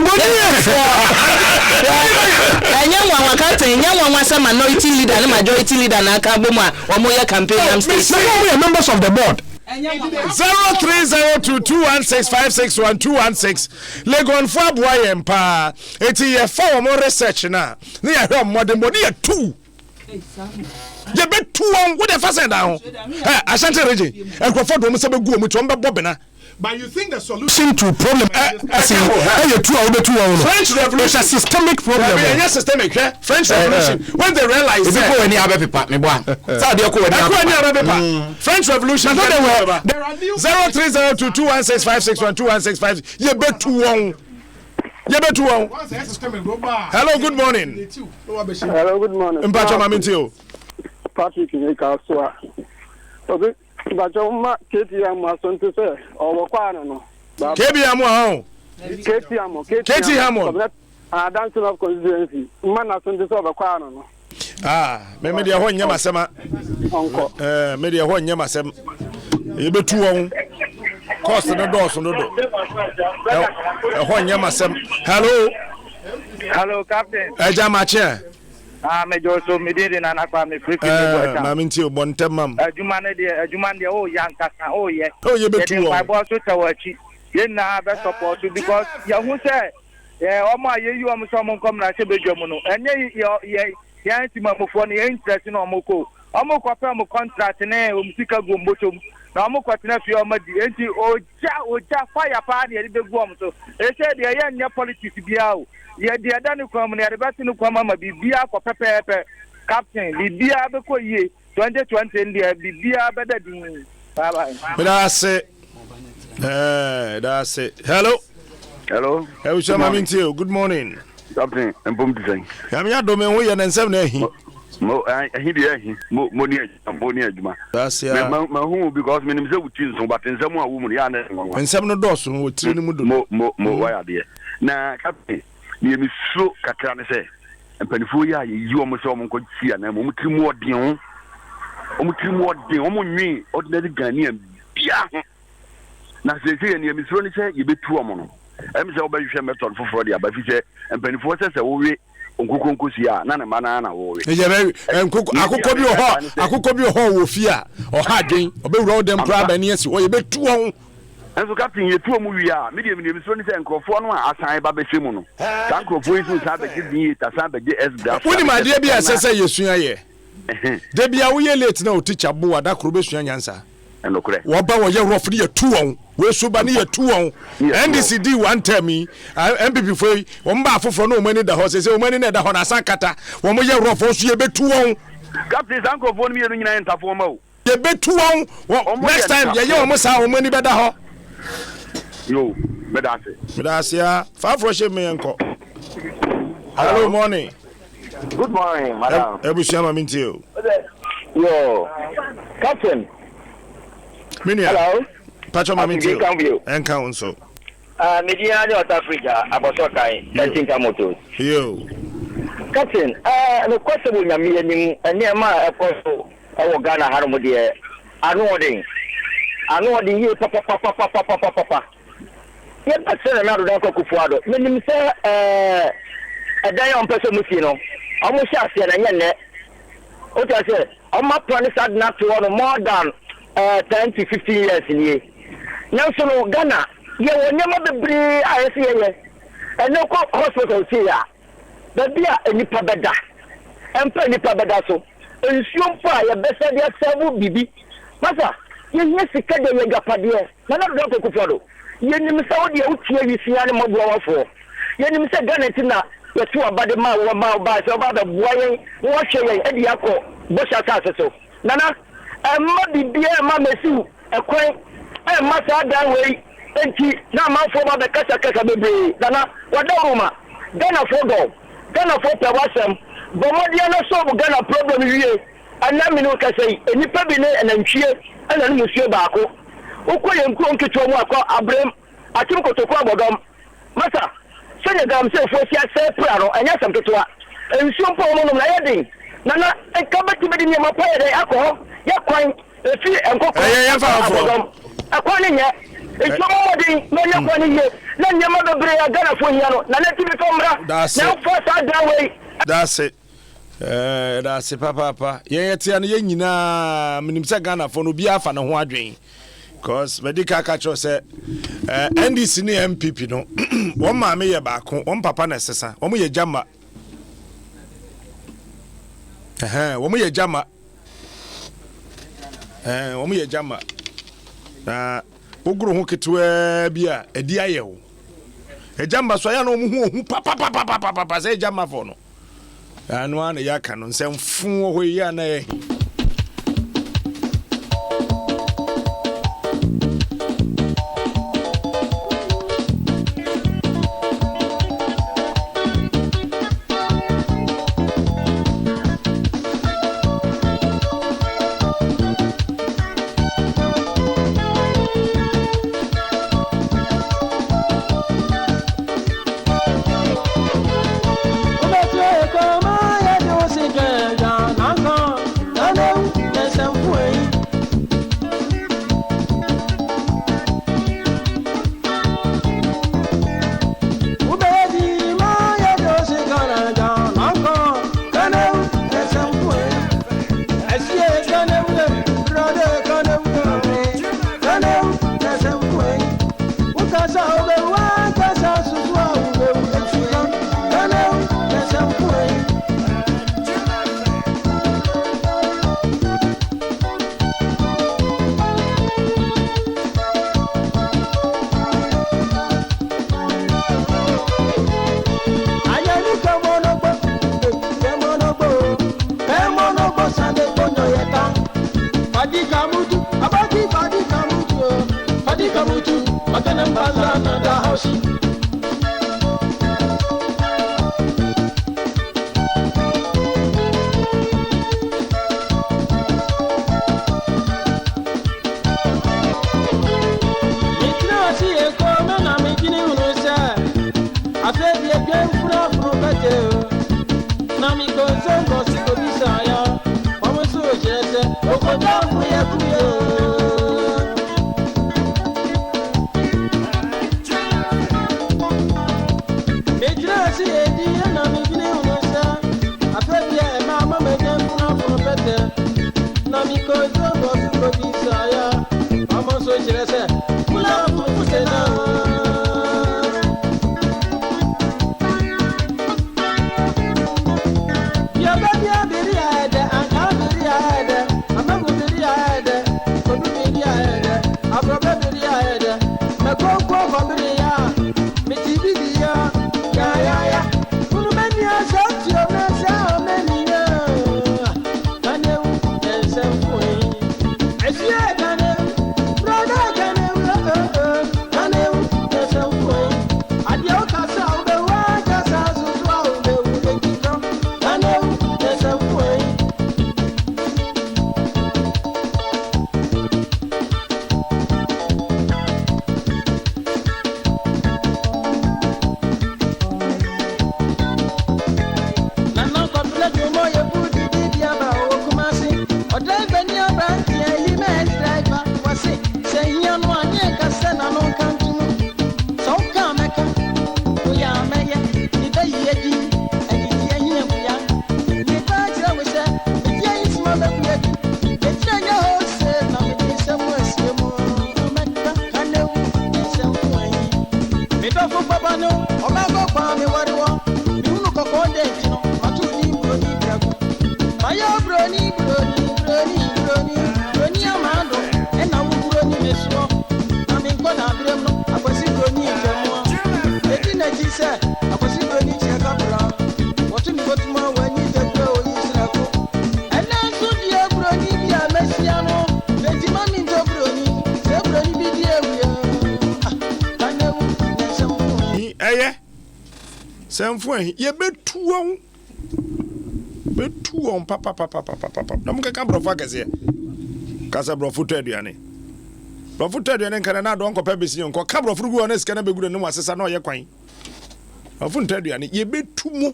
nyanwa wakati nyanwa say minority leader na majority leader na aka bomu a omo ye campaign am state we are members of the board 030216561216 Legon for boy empa eti ye for mo research na ye hwe modern body ye 2 ye be 2 what the first down Ashanti region enkrofo do mo se be gu omu to mo be bobena. But you think the solution to problem French Revolution is a systemic problem. Yes, systemic. French Revolution. When they realize French Revolution. 03022165612165. You bet 2-1. You bet 2-1. Hello, good morning. Hello, good morning. Mpacho mamintio. Patrick Nyekaswa. Okay. Bajoma KTM asonto se owokwana no KBM ho KTM Dancing of constituency man asonto se obekwana no me de ho nyama sema onko me de ho nyama sem ye betu won cost no do so no do ho nyama sem. Hello captain eja mache me Dwaso me dey na nakwa me freaking go ma minti o bontem mam adwuma ne de o yankasa o ye betu o my boss so tawachi ye na be support because ya hu say omo ayeyi o mo so mo kom na se bedwam no enye ye antimamofo ne interest na omo ko pe mo contract ne o msika go mbotom na omo kwatena fi o madi enti oja fire pa ne de begu om so e say de ye nya politics bia o ye de adani kwam ne de beti no kwam ma bibia ko pepepe captain bibia be ko ye 2020 ndi bibia be da din bye bye. That's it. Hello. Hey, Shama Mintio. Good morning. Captain, and boom design. I'm ya domain we and 7 mo near Juma. That's ya. My home because minimum so but in some woman ya and 7 doors with 3 mo why dear. Now, Captain, you so Katrana say, and Penifuya, you almost almost could see and more dion. Almost ordinary Ghanaian. Yeah. Now, say, and Miss Ronnie say, you be 2 months. I'm so by you method for Friday, but he said, and Penifuya says, oh, Unkukusia, Nana Manana, or akuko bi ho wo fia o ha dwen obe wro dem pra ba ne asi o ye betu won enso captain ye tu mu wia medium ni so ni se nkrofo no asan ba be hwemu no san nkrofo yi so sa be gi ta san be gi esda woni ma de bia sese yesua ye de bia wo ye late na o teacher bo ada kro be sua nyansa enokure wo ba wo ye rough ni ye tu won we so ba ni ye tu won NDCD one time me MPP foi wo mba afoforo no mani da ho sese wo mani na da ho na san kata wo mo ye rough so ye betu won captain san nkrofo ni ye nyina ntafo ma o ye betu won next time ye wo mo sa wo mani be da ho yo medase ya fa froshe me enko. Hello morning. Good morning madam Ebusia ma mintio. Yo captain Minia. Hello Pacho ma mintio enka unso media de South Africa abosokai etinka motos yo captain no question nya me anim ene ma ekoso ewo Ghana haromo de anu odin ye papa ye pasere na do ko kufuado menim se edan on person musi no omo sha ase na nye o ta se omo plan sad na to no more than 10 to 15 years ni now so Ghana ye wonyama bebre ayese ye ene ko hospital si ya bebia enipa beda empa enipa beda so ensuo mpo a ye besa dia sabu bibi masa ye sika de ye gapade na Dr. Kufodo yenim se wo de utie wisia ne moboawafo yenim se Ghana yetu abade ma wo ma ba se ba boa yen wo hwe yen edi akọ bosha sase so nana emma bibia ma mesiu ekwan emma sa dan wei enti na ma fo ba be kasa bebre nana wadawuma Ghana for pewasem bomodia na so Ghana problem wie anami no kasai enipa bi ne anantwie ana no musuo baako ukoye nkuo nketo mu akọ abrem atim kotoko abodom masa senya gam se fo sia se pra no anya sam keto a ensuo mpo no na yedin nana enkabati bedi nyama pa yede akọ yakwan efi enkoko abodom akọ ne nya ensuo modin na yakwan ne ye na nyama bebre ya Ghana fo nya no na netibi tomra na fo sa draway that's it. That's it, papa. Tia no nyina minim se Ghana fo no bi afa ne ho adwen. Because medical catcher say NDC ni MPP no won ma me ye baako won papa na sesa won ye jama won ye jama won ye jama na oguru ho ketwa bi a edi aye wo ejamba so ya no mu hu papa say jama fo no anu ana ya ka no nsem fu ho ya na ye Semfo ye betu on papa na muka ka brofo akese kasa brofo to aduane nkana na do nkopa besi nko ka brofo gu on sika na beguru ne mu asesa na oye kwan brofo to aduane ye betu mu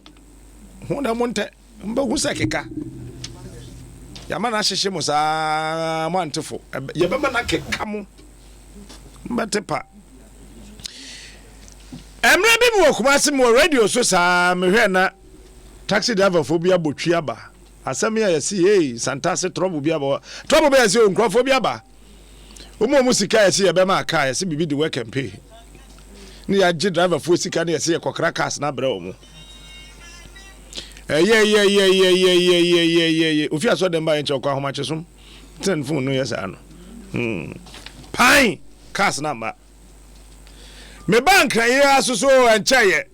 ho na monte mba hu sekeka yama na hyehye mu sa mo antefo ye beba na keka mu mbatepa emre bi mu okumase mu radio so sa mehwe na taxi driver phobia botwi aba asem ya yesi hey santase trouble bi aba trouble be yesi onkrofo bi aba omo musika yesi ye be ma aka yesi bibi di work and pay ni ya ji driver fo sika ni yesi ye kokra cars na bra omo ye ofi aso dem ba enche okwa homachesom ten phone no yesa no pine cars na ma me bank na ye asuso enche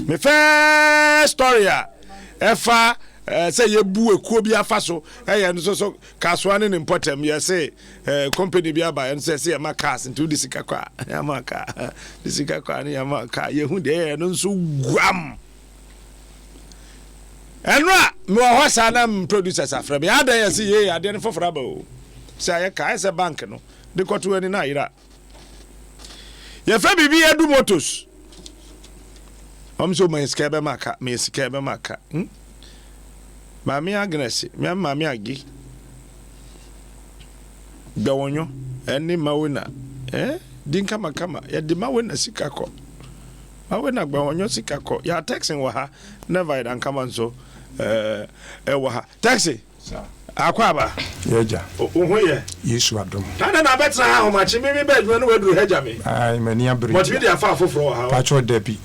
me first story efa say ye bu ekuo bi afa so no so kaswa ne important ye say company bi aba en say ma cars into this kakwa ya ma ka this kakwa ne ya ma ka ye hu de no so guam enra me ho sa na producers afra me ada ye say ye ade ne fofora ba o say ye ka say bank no de koto ani na ira ye fa bibi edu motos so my skebe maka me skebe maka mami Agnes me mami agi gawonyo eni mawena dinka makama ya di mawena sikako mawena gawonyo sikako ya taxi wa ha never idan kama so wa ha taxi akwaba yeja ohoye Yesu Adom na betra ha homachi mi bedru no wedru heja me ai mani abri but we dey afa foforo ha pacho debi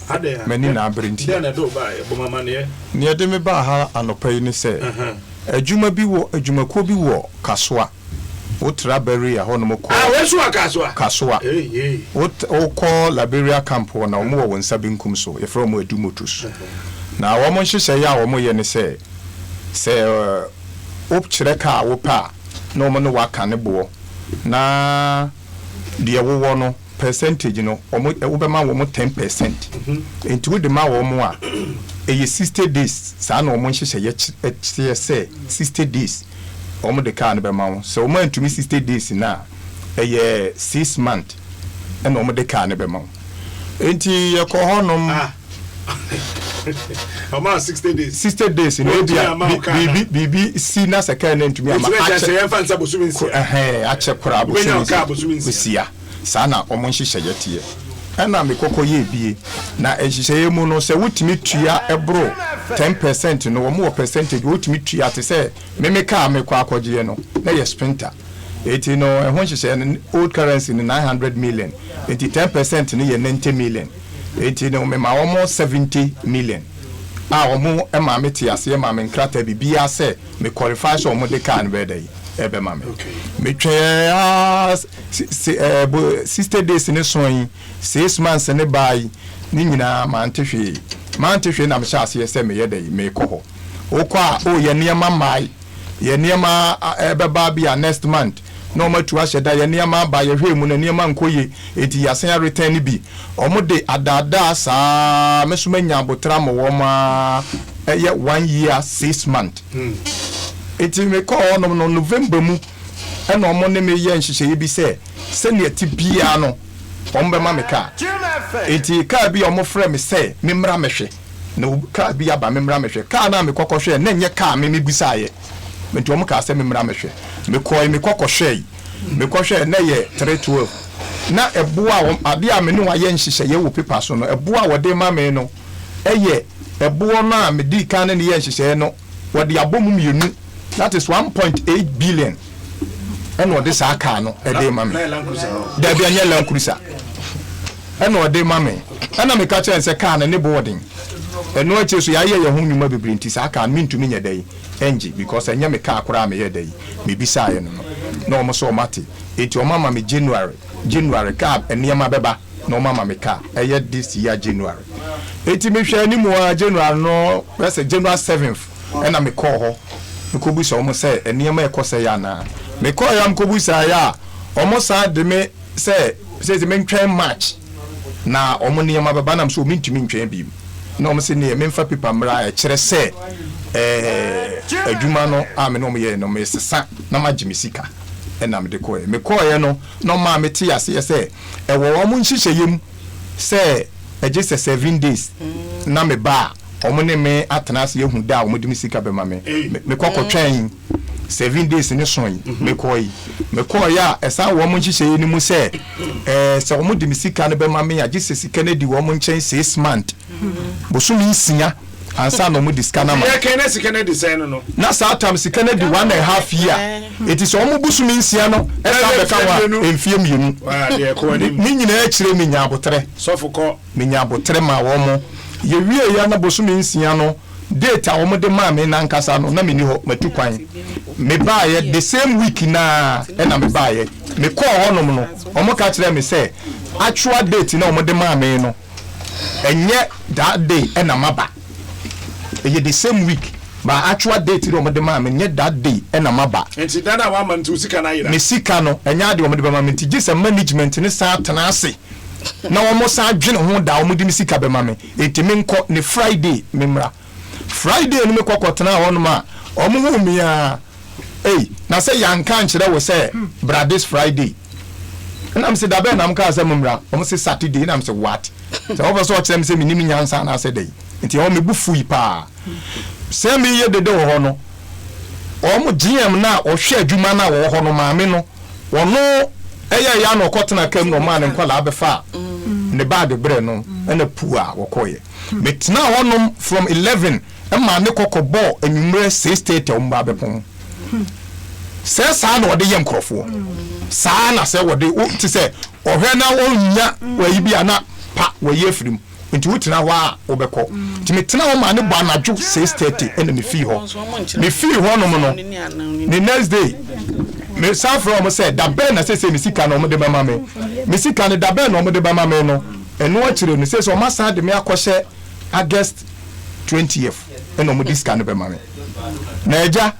mani na abrinti na do ba e bomama ne ne de me ba ha anopai ni se adwuma bi wo adwumako bi wo kasoa wo traberia ho no mko wesu kasoa wo call Liberia camp na wo mo wo nsa binkum so ye from adumotus na wo mo hyehyɛ ya wo mo ye ne se opchire ka wo pa no mo no waka ne bo na de wo no percentage no wo be ma wo mo 10% enti wo de ma wo mo a eye 60 days sa na wo mo hyehyɛ ye say 60 days wo mo de ka ne be ma wo so wo ma ntumi 60 days na eye 6 months e na wo mo de ka ne be ma wo enti ye ko honom Ama 60 days. 60 days no bibi si na saka na ntumi ama ache kora bosumin sia sana omo nhihye yetie na me kokko ye bie na nhihye mu no se wutimi tua ebro 10% no wo percentage wutimi tua te se meme ka me kwa akogye no na ye sprinter eti no ehon nhihye old currency ni 900 million eti 10% ni ye 90 million eti no me ma almost 70 million omo e ma meti ase e ma me nkrata bibia se me qualify so omo de kan be dey e be ma me me twe 60 days ne so yin 6 months ne bai ni nyina ma antehwe na me sha ase se me ye dey me ko ho o kwa o ye niam mai ye niam e be ba bia next month no matu asheda ye niam ba ye hwe mu na niam nkoye eti yasen return bi omo de adada sa mesuma nyabotra mo wo ma eye 1 year 6 months eti me call no November mu e no omo ne me ye nhihye bi se ne ti bia no omo be ma me ka eti ka bi omo frɛ me se me mra mehwe no ka bi aba me mra mehwe ka na me kokɔhwe na nye ka me bisaye menti omo ka se me mra mehwe me kokɔhwe me kɔhwe na ye 312 na eboa ade a me no aye nhihye ye wo paper so no eboa wode ma me no eye eboa na me di kan ne ye nhihye no wode abomu mienu that is 1.8 billion and wode sa aka no e de ma me da bia nya lankrusa and wode ma me ana me ka chen se ka na ne boarding eno ache so ya ye ho nwuma bebre nti sa aka me ntumi nya dai enji because enya me ka akora me ye dai me bisa ye no no mo so mate eti o mama me January ka eniema beba no mama me ka eye this year January eti me hwe ani mu January no let's January 7th ena me call ho me ko busa omo say eniema e kose ya na me call ya me ko busa ya omo sa de me say me ntwen match na omo niyama baba nam so mintimi ntwen bi na omo se ne memfa paper mra e kire se adwuma no ame no ye no me sesa na magime sika na me de koye me koye no no ma me ti ase se e wo omo nhihye se eje se 7 days na me ba omo ne me atena ase ehu da omo de sika be ma me kokotwen 7 days ni son me koye a esa wo omo nhihye ni mu se se omo de sika ne be ma me aje se sika ne di wo omo nchen 6 months bosumi nsia ansa no mu diskana ma ya kene sikene di sen no na sa tam sikene di 1.5 year it is omo busumi nsia no esa be ka wa emfie mienu ni nyina akire mi nya abotre sofoko mi nya abotre ma wo mo ye wie ya na busumi nsia no data omo de ma me na nkasa no na me ni ho matukwan me ba ye the same week na na me ba ye me call honom no omo ka kire me say actual date na omo de ma me no enye that day na maba the same week but actual date no mo de ma me nye that day na maba enti dana wa man tu sika na yira me sika no enya de omo de ma me enti gisa management ni sa tena ase na omo sa dwene ho da omo de me sika be ma me enti me nko ne Friday memra Friday no me kokotena ho no ma omo hu mi a na say yanka nkyere we say Brothers Friday na me say da be na me ka say memra omo say Saturday na me say what so over so them say me ni nyansa na say dey nti o me bufu ipa say me ye de ho no o mo GM na o hwe adwuma na wo ho no maame no wono eya ya no kotena kam no ma ne nkwala abefa ne bag bre no na pua wo koye me tena ho no from 11 e ma ne kokobo enumre 6:30 o mba bepon say sa na o de ye nkrofo sa na say wo de ti say o hwe na wo nya wa yi bia na pa wo ye frim nti wutina wa obekọ nti metena ho ma ne ba anadwo 6:30 ene me fi ho no the next day me sa from say da ben na say me sika no mo de ba ma me sika ne da ben no mo de ba ma me no eno akire no say so ma sa de me akọhye August 20th eno mo diska ne ba ma me na eja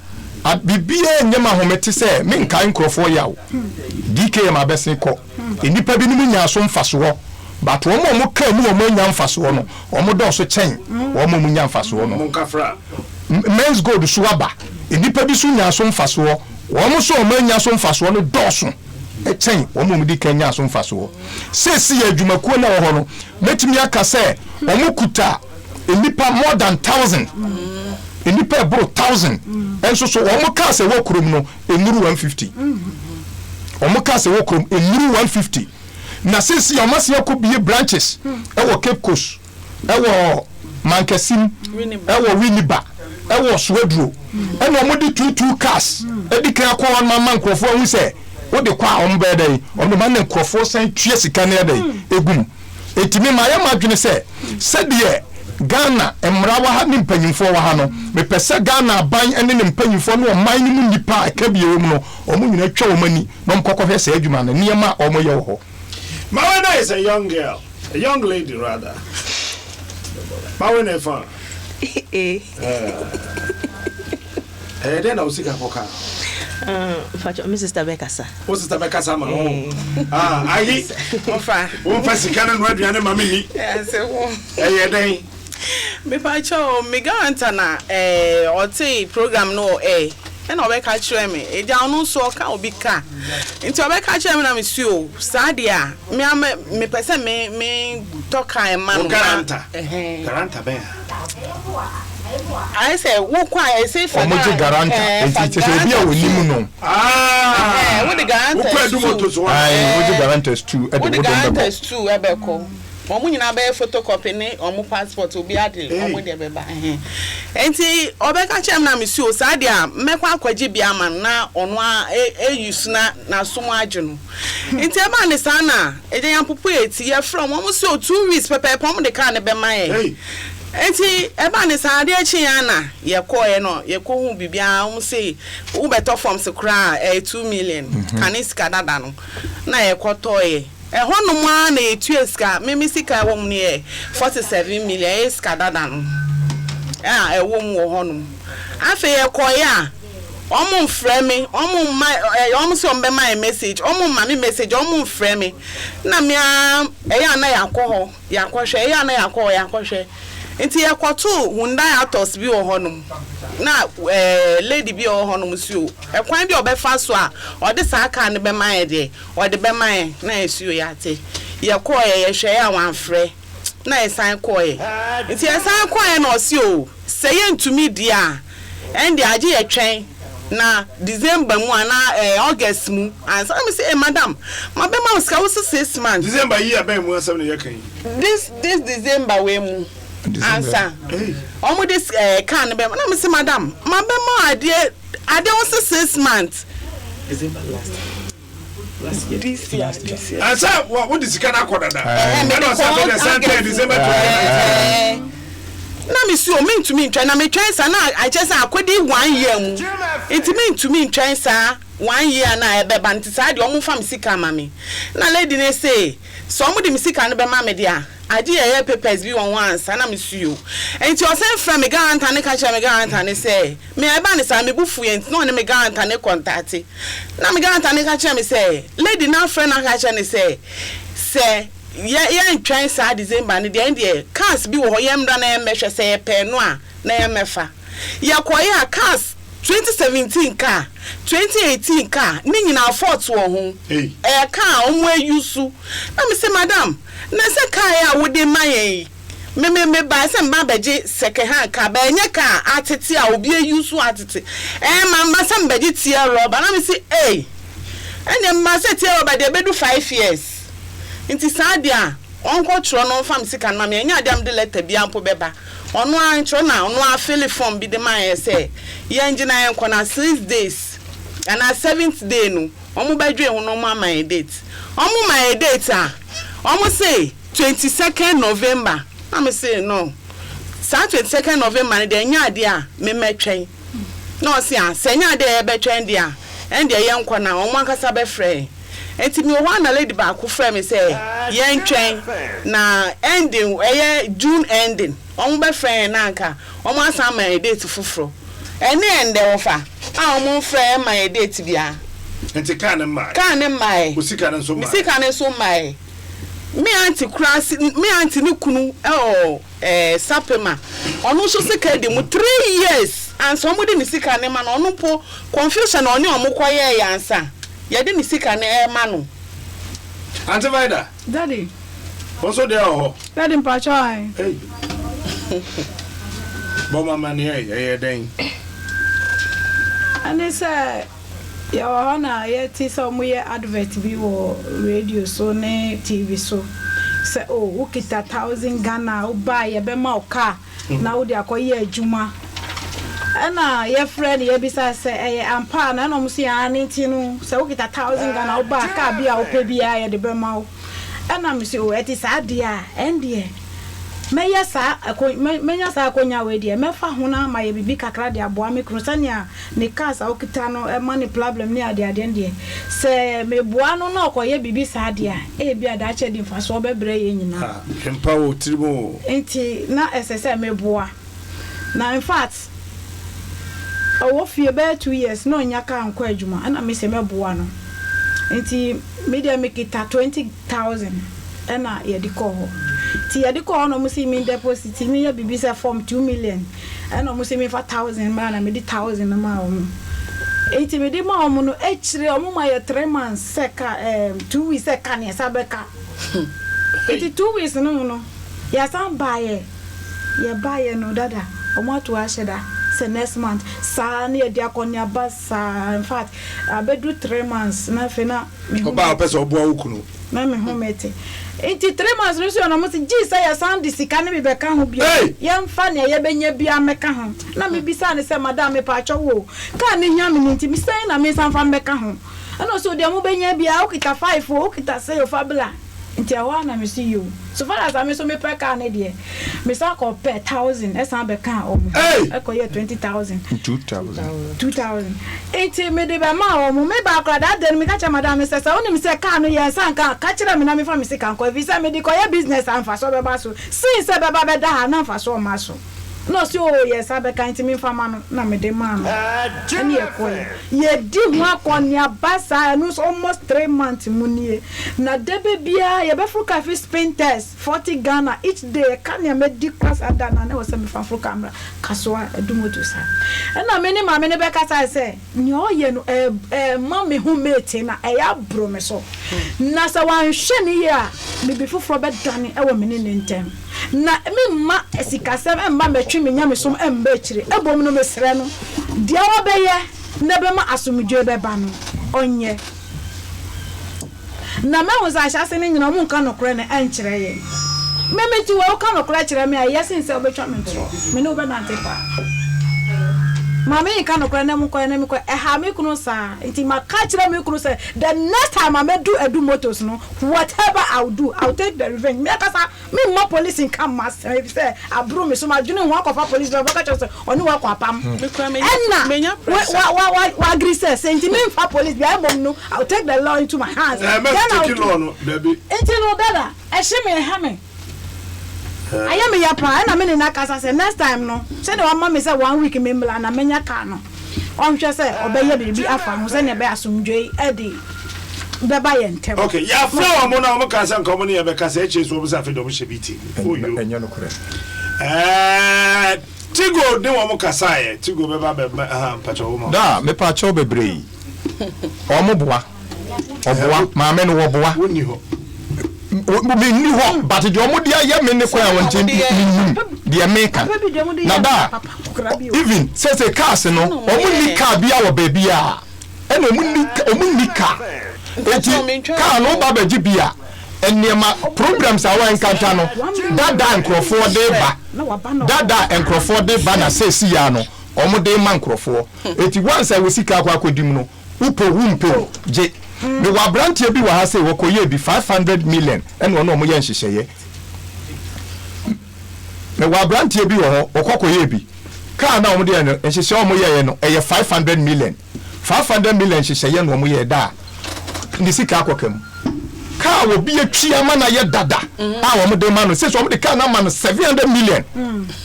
bibie nyema ho mete say me nkai nkrofo yawo DK ma besen ko enipa bi ni nya so mfaso ho but womo mo ka mu womo nya mfaso no womo do so chen womo mu nya mfaso no monkafra men's gold suaba enipa bi su nya so mfaso womo so womo nya so mfaso no do so e chen womo mu di ka nya so mfaso sesi adwumakuo na wo ho no metimi aka se womo kuta enipa more than 1000 enipa bro 1000 enso so womo ka se wo kurom no enuru 150 womo ka se wo kurom enuru 150 na sisi yamasi yakubie branches ewo Cape Coast ewo Mankasim ewo Winneba ewo Swedro eno mo di 22 cars edika kwa wan man nkrofo hu se wo de kwa ombe dai ombe man nkrofo san tue sika na dai egum etimi ma ya madwene se de Ghana emrawa ha ni mpanyimfo wa ha no me pese Ghana ban ene ne mpanyimfo no man ni mu nipa akabie wo mu no omo nyina twa wo mani no mkokofhe se adwuma na niema omo ye wo ho. Mawena is a young girl, a young lady rather. Mawena fa. Then I was sick of Poka. Mrs. Tabekasa. What's the Tabekasa? I won't pass the cannon red and mammy. Yes, a day. Me pacho, me garantana, or say program no a. And I catch me. A down so can be car. Into a catch me, I'm Monsieur Sadia. Me person me talk I am man. Garanta bear. I say, walk quiet, I say for Garanta. It's a no. What the Garanta? I Garanta is true. What the Garanta is true, Ebeko. Omo nyina be photocopy ne omo passport obi ade omo de beba enti obeka chem na mesi o sa de a mekwa akwaje bia man na ono a use na somo adweno enti e ba ne sa na eje yan popo eti ye from omo so 2 weeks pepe pom de ka ne be man e enti e ba ne sa de achi ya na ye ko ye no ye ko hu bibia omo say wo beto form se kra 2 million kaniska dada no na ye ko toye hono ma na etu eska meme sika wo mu ne 47 million eska dada no ewo mu wo hono afa ye koya omo frɛ me omo omo se ombe my message omo ma me message omo frɛ me na me eya na yakɔ hwɛ eya na yakɔ hwɛ nti yakoto Hyundai Autos bi wo honum na lady bi wo honum suo ekwan bi obefa so a ode saa car ne be man de ode be man na esuo yate yakɔ ye hwɛ ya wan frɛ na esan kɔ ye nti esan kɔ ye na osio sɛ ye ntumi dia endi age ye twɛn na December mu ana August mu and so me say madam ma be ma uska wo 6 months December year be mu asem ne ye kan this December we mu answer omo this can be na me say madam ma be ma ade wo 6 months December last year this year answer what is can akoda da na no say the Sunday December 29 na me si o me ntumi ntwa na me twen sa na I just akodi 1 year mu it me ntumi ntwen sa 1 year na ebe ba ntisa de omo fam sika ma me na lady ne say so omo de me sika no be ma me dia ade ye papers bi won once na me si o enti o say from me guarantee ne ka che me guarantee ne say me eba ne sa me bufu enti no ne me guarantee ne contact na me guarantee ne ka che me say lady na friend na ka che ne say yeah ntwan sa December ne de cars bi wo yem da na emehwe say pe no a na emefa yakoya cars 2017 car 2018 car ni nyina fort wo ho car omo ayusu na me say madam na say car ya wo de mayen me ba say mba beje second hand car ba enye car atete a obi ayusu atete mama say mbeje tie rubber na me say enya mama say tie rubber de bedu 5 years inti sadia onko tro no fam sika na me nya adam de letter bi ampo beba ono antro na ono afili form bi de man say ye engina enko na 6 days and na 7th day no omo badwe ho no ma my date omo my date a omo say 22nd November na me say no sa 22nd November de nya ade a me metwen no say a se nya ade e betwen de a en de ye enko na omo ankasa be frɛ enti me ho na lady ba ko frɛ me say ye ntwen na ending June ending omo be frɛ na anka omo asa my date fufuro ene ende ofa a omo frɛ my date bia enti kan ne mai usika ne so mai usika ne so mai me anti cross me anti ne kunu sapema onu so sika de mu 3 years and so mo de ne sika ne ma no onu po confusion oni omo koye yansa ye de ne sika ne ma no anti Vida daddy also there ho daddy mpacho ai bo mama ne den and say your honor yet some we advert bi wo radio so ne TV so say oh ukita 1000 Ghana u buy ye be ma car na wo de akoye adwuma ana ye friend ye bisa say ampa na no musi anti no say ukita 1000 Ghana u buy car bia u pe bia ye de be ma ana me say oh eti sa dia endie meya sa akonya we de me fa ho na ma ye bibi kakra de aboa me krosania ne cars okita no e money problem ni ade de se me boa no na okoye bibi sa de e bia da che di mfa so bebre ye nyina empa o trimo enti na sse me boa na in fact owo fie be 2 years no nya ka anko adwuma ana me se me boa no enti media make it 20,000 ana ye di ko ho ti ya di ko no musi mi deposit mi ya bibi sa form 2 million ana musi mi fa 1,000 ma na me di 1,000 ma o enti me di ma o no echire o ma ya 3 months seka 2 weeks seka ne sabeka enti 2 weeks no ya san baye ya baye no dada o ma to asheda se next month sa ne ya di akonya basa in fact abedu 3 months na fe na o ba o pese obo awukunu na me ho mete enti 3 months no so na mo se ji say ya san di sika ne be ka ho bia ye mfa ne ye benya bia meka ho na me bisa ne se madam me pa wo ka ne hia me nti mi say na me san fa meka ho ana so dia mo benya bia o kita 5 o kita say o fabula nti awa na me see you so far as I so me pe ka ne de me sa ko pe 1,000 e san be ka o mo e ko ye 20,000 2,000 enti me de be ma o mo me ba akra da de me ka cha madam me say oni me say ka no ye san ka kira me na me fa me say kan ko visa me di ko ye business an fa so be ba so since be ba be da ha na fa so ma so no so yes abeka ntimi fama no na me de man ani ekoy ye di ho akonia basa no almost 3 months munie na debe bia ye be fru cafe spin test 40 Ghana each day kan ya me di class adana na was me fa fru camera kasoa edumoto sa na me ni ma me ne be kasa say nyo ye no ma me hu mate na ya bro me so na sa wan hwe ni ya me be fufro be dane e wo me ne ntem na me ma esikasem emma metwi me nyame som emba akire ebom no mesre no dia wo be ye na be ma asomdwe be ba no onye na me wo za hyase ne nyina mo nka nokore ne enkire ye me meti wo ka nokore kire me ayesin se obetwa me ntro me no be na ntepa mama nka nokore na mo ko na me ko ha me kunu sa nti maka kire me kunu sa the next time I do edu motors no whatever I'll do I'll take the revenge me akasa me mo police in come master if say abro me so ma dwene ho akofa police be baka chose oni wa kwapam menya wa agree say nti me fa police be abom no I'll take the law into my hands then I'll take law no baby nti no dada e hye me ha me I am ya pa na me na kasa say next time no say the one me say 1 week me mla na menya ka no on hwe say obeye bibi afa no say ne be asomdwe edi be ba ye ntem okay ya flow mo na mo kasa nko mo ne be kasa eche so obusa fe do mo shebiti oyo enyo no kure tigo de wo mo kasa ye tigo be ba be pacho wo mo da me pacho bebre o mo boa ma me no wo boa woni ho me ni ho but the omodia ye me ne kwa wonte dia meka na da even say cars no omuni car bia wo ba bia e no omuni car eti car no ba baji bia enema programs awa encounter no dada nkrofo de ba dada nkrofo de ba na say si ya no omode ma nkrofo eti once I we sika kwa kodim no upo je me wa brantie bi wa ha say wokoye bi 500 million and wo no mo ye nhyehyeye me wa brantie bi wo ho wokoye bi ka na wo de no nhyehyeye wo ye no eye 500 million nhyehyeye no wo ye da ni sika akokam ka wo bi atwia ma na ye dada a wo de ma no say so wo de ka na ma no 700 million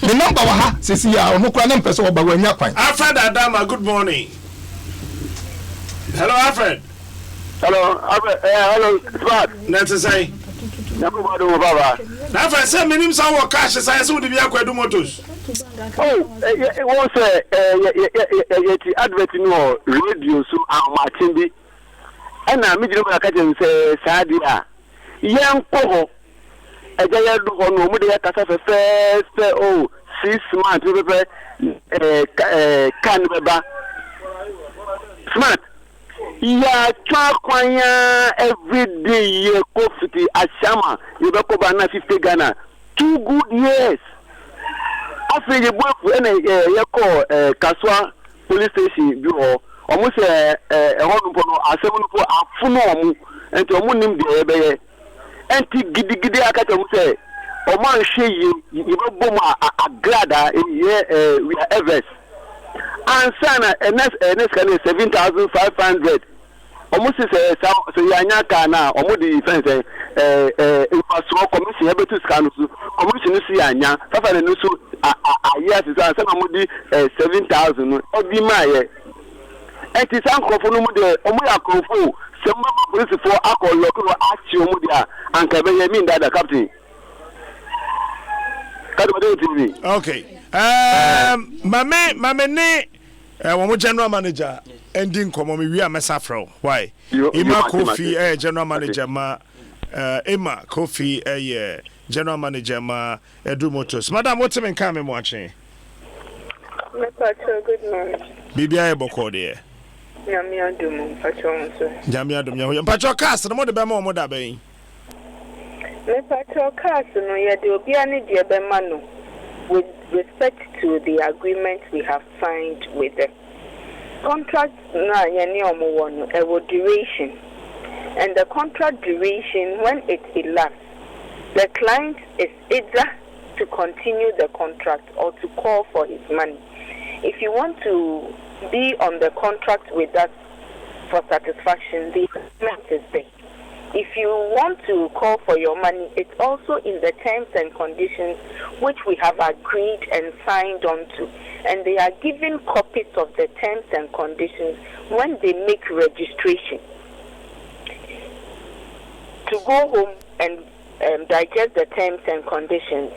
the number wa ha sisi ya no kura na mpese wo ba wa nya kwan Alfred Adama good morning hello Alfred hello hello Smart na to say na ko ba do baba na fa say minim sa wo cash say so de bi akwadu motos wọ́n sẹ yẹ ti advert no radio so ahomaten bi ẹna mi gyina kaka kyerɛ sɛ saa de a yɛnkɔ hɔ ɛgya yɛdo hɔ no ɔmo de yɛ kasa fɛfɛɛfɛ o 6 months pɛpɛ kaa no bɛba Smart yɛatwa kwanya everyday yɛ kɔ fiti ahyama yɛbɛkɔ ba na 50 Ghana 2 good years after you both and you call Kaswa police station bureau almost a home assembly for a full and to moon the and giddy akatam say or man she you bomb a glada we are evers and sana and next kind of 7,500 almost say so yanyaka na almost the defense infrastructure commission able to scan commission see anya fafa no so yes is say na mudi 7,000 obi maye enti san krofo no mu de omu ya krofo se mba police for akọ lokro achi omu dia anka be yemi ndada captain kadu de TV okay mame ne wo general manager ending komo me wi amesa fro why Emma Kofi general manager ma Emma Kofi general manager ma Edu Motors madam what me kan me mo ache me pacho good morning bibia e boko de nyame adom pacho nso nyame adom nya pacho cast no mo de be ma mo da ben me pacho cast no ye de obi ani de be ma no with respect to the agreement we have signed with them. Contract na yeni omo no a duration, and the contract duration when it elapses, the client is either to continue the contract or to call for his money. If you want to be on the contract with us for satisfaction, the agreement is there. If you want to call for your money, it's also in the terms and conditions which we have agreed and signed on to. And they are given copies of the terms and conditions when they make registration. To go home and digest the terms and conditions.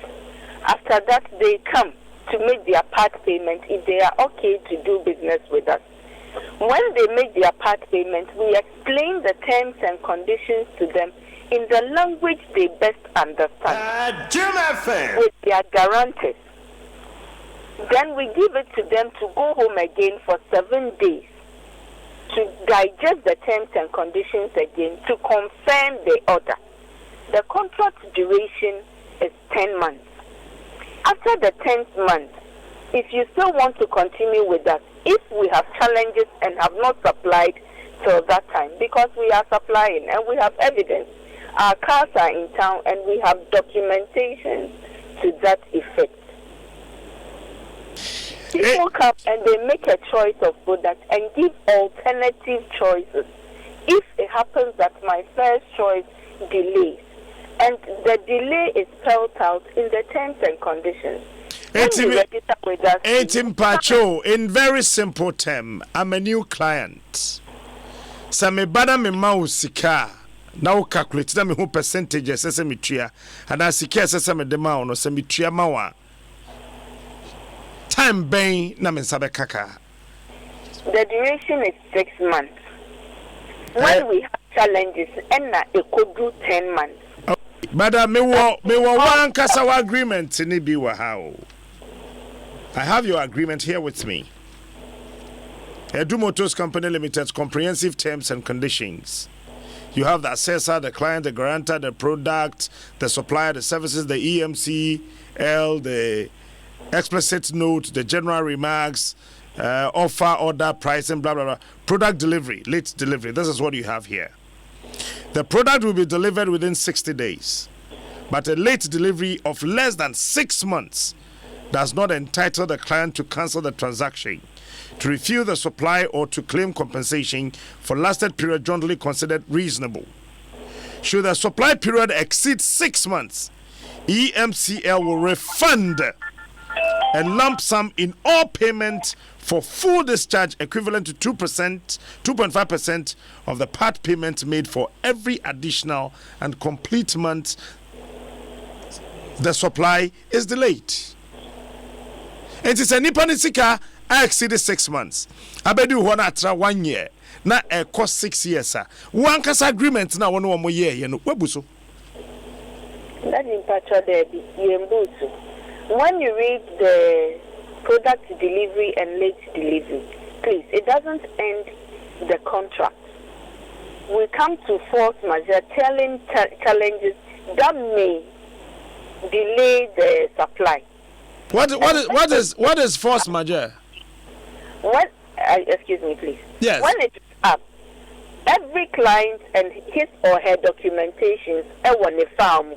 After that, they come to make their part payment if they are okay to do business with us. When they make their part payment, we explain the terms and conditions to them in the language they best understand with their guarantors. Then we give it to them to go home again for 7 days to digest the terms and conditions again to confirm the order. The contract duration is 10 months. After the 10th month, if you still want to continue with us, if we have challenges and have not supplied till that time, because we are supplying and we have evidence, our cars are in town and we have documentation to that effect. People come and they make a choice of product and give alternative choices. If it happens that my first choice delays, and the delay is spelled out in the terms and conditions. Pacho, in very simple term, I'm a new client. So me bada me mausika. Now calculate them who percentages as a mitria, and I see case as a dema no semitria mawa. Time bain na me sabe kaka. The duration is 6 months. When we have challenges, and it could do 10 months. Bada me wo one kasawa agreement ni bi wa how. I have your agreement here with me. Adom Motors Company Limited's comprehensive terms and conditions. You have the assessor, the client, the guarantor, the product, the supplier, the services, the EMCL, the explicit note, the general remarks, offer, order, pricing, blah, blah, blah. Product delivery, late delivery. This is what you have here. The product will be delivered within 60 days. But a late delivery of less than 6 months does not entitle the client to cancel the transaction, to refuse the supply, or to claim compensation for lasted period generally considered reasonable. Should the supply period exceed 6 months, EMCL will refund a lump sum in all payment for full discharge equivalent to 2.5% of the part payment made for every additional and complete month the supply is delayed. It is a Nippon Sika exceeded 6 months. Abedu one atra 1 year. Na cost 6 years. One case agreement na one more year. You know, webuso. That in Pacho Debi, Yembusu. When you read the product delivery and late delivery, please, it doesn't end the contract. We come to force majeure telling challenges that may delay the supply. What is force majeure? What? Excuse me, please. Yes. When it is up, every client and his or her documentations are on the farm.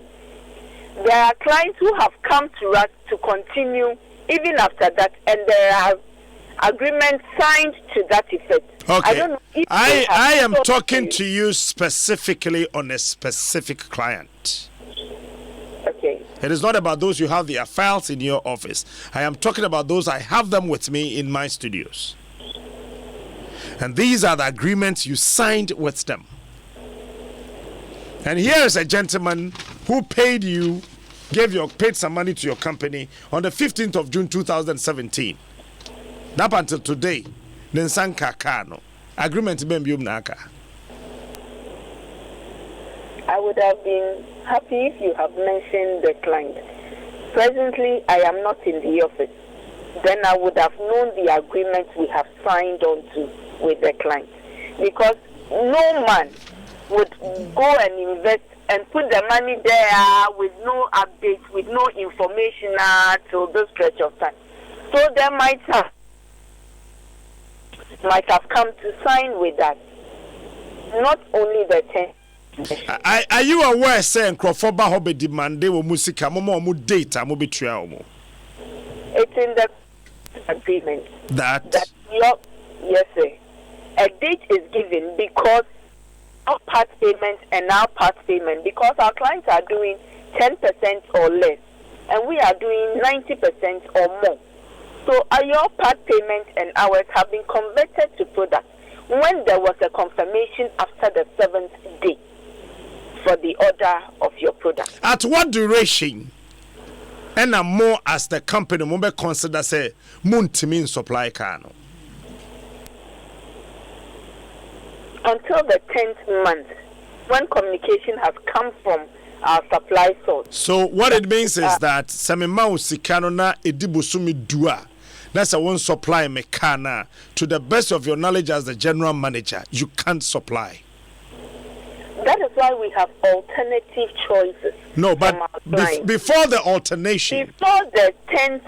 There are clients who have come to us to continue even after that, and there are agreements signed to that effect. Okay. I don't know if I am talking to you specifically on a specific client. Okay. It is not about those you have their files in your office. I am talking about those I have them with me in my studios. And these are the agreements you signed with them. And here is a gentleman who paid some money to your company on the 15th of June 2017. Up until today, Nensanka Kano. Agreement Bembium Naka. I would have been happy if you have mentioned the client. Presently, I am not in the office. Then I would have known the agreement we have signed on to with the client. Because no man would go and invest and put the money there with no updates, with no information till this stretch of time. So they might have come to sign with us. Not only the 10. Are you aware, saying Crawford Hobby demand they will musica more data, more betrayal? It's in the agreement that yes, sir. A date is given because our part payment and our part payment, because our clients are doing 10% or less, and we are doing 90% or more. So your part payment and ours have been converted to product when there was a confirmation after the 7th day for the order of your product. At what duration? And more as the company will consider say moon supply can. Until the 10th month, when communication has come from our supply source. So what it means is that Samima Usikanona Edibusumi Dua. That's a one supply mekana. To the best of your knowledge as the general manager, you can't supply. That is why we have alternative choices. No, but before the alternation. Before the 10th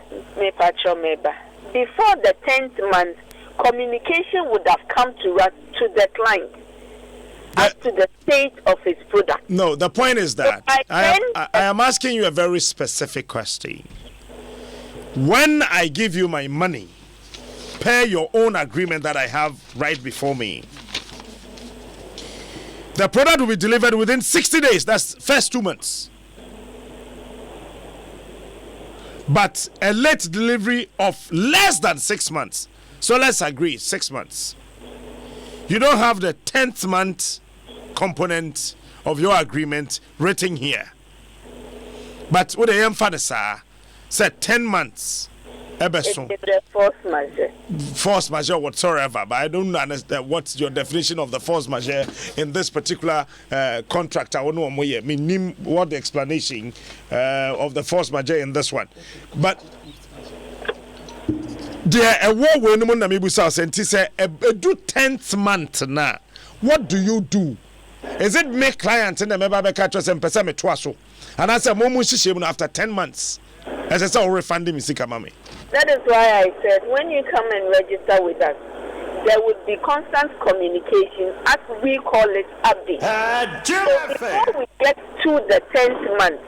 before the 10th month, communication would have come to us, to the client, as to the state of his product. No, the point is that I am asking you a very specific question. When I give you my money, per your own agreement that I have right before me, the product will be delivered within 60 days. That's first 2 months. But a late delivery of less than 6 months. So let's agree, 6 months. You don't have the 10th month component of your agreement written here. But what I am for said 10 months. It's the force majeure. Force majeure whatsoever, but I don't understand what's your definition of the force majeure in this particular contract. I don't know what the explanation of the force majeure in this one. But there a war when no na mebu sa senti say do 10th month na. What do you do? Is it make client and member be catch us and pesa me twaso? And I say momu shishim after 10 months. As I say refunding me sika mami. That is why I said when you come and register with us, there would be constant communication, as we call it, update. So before we get to the 10th month,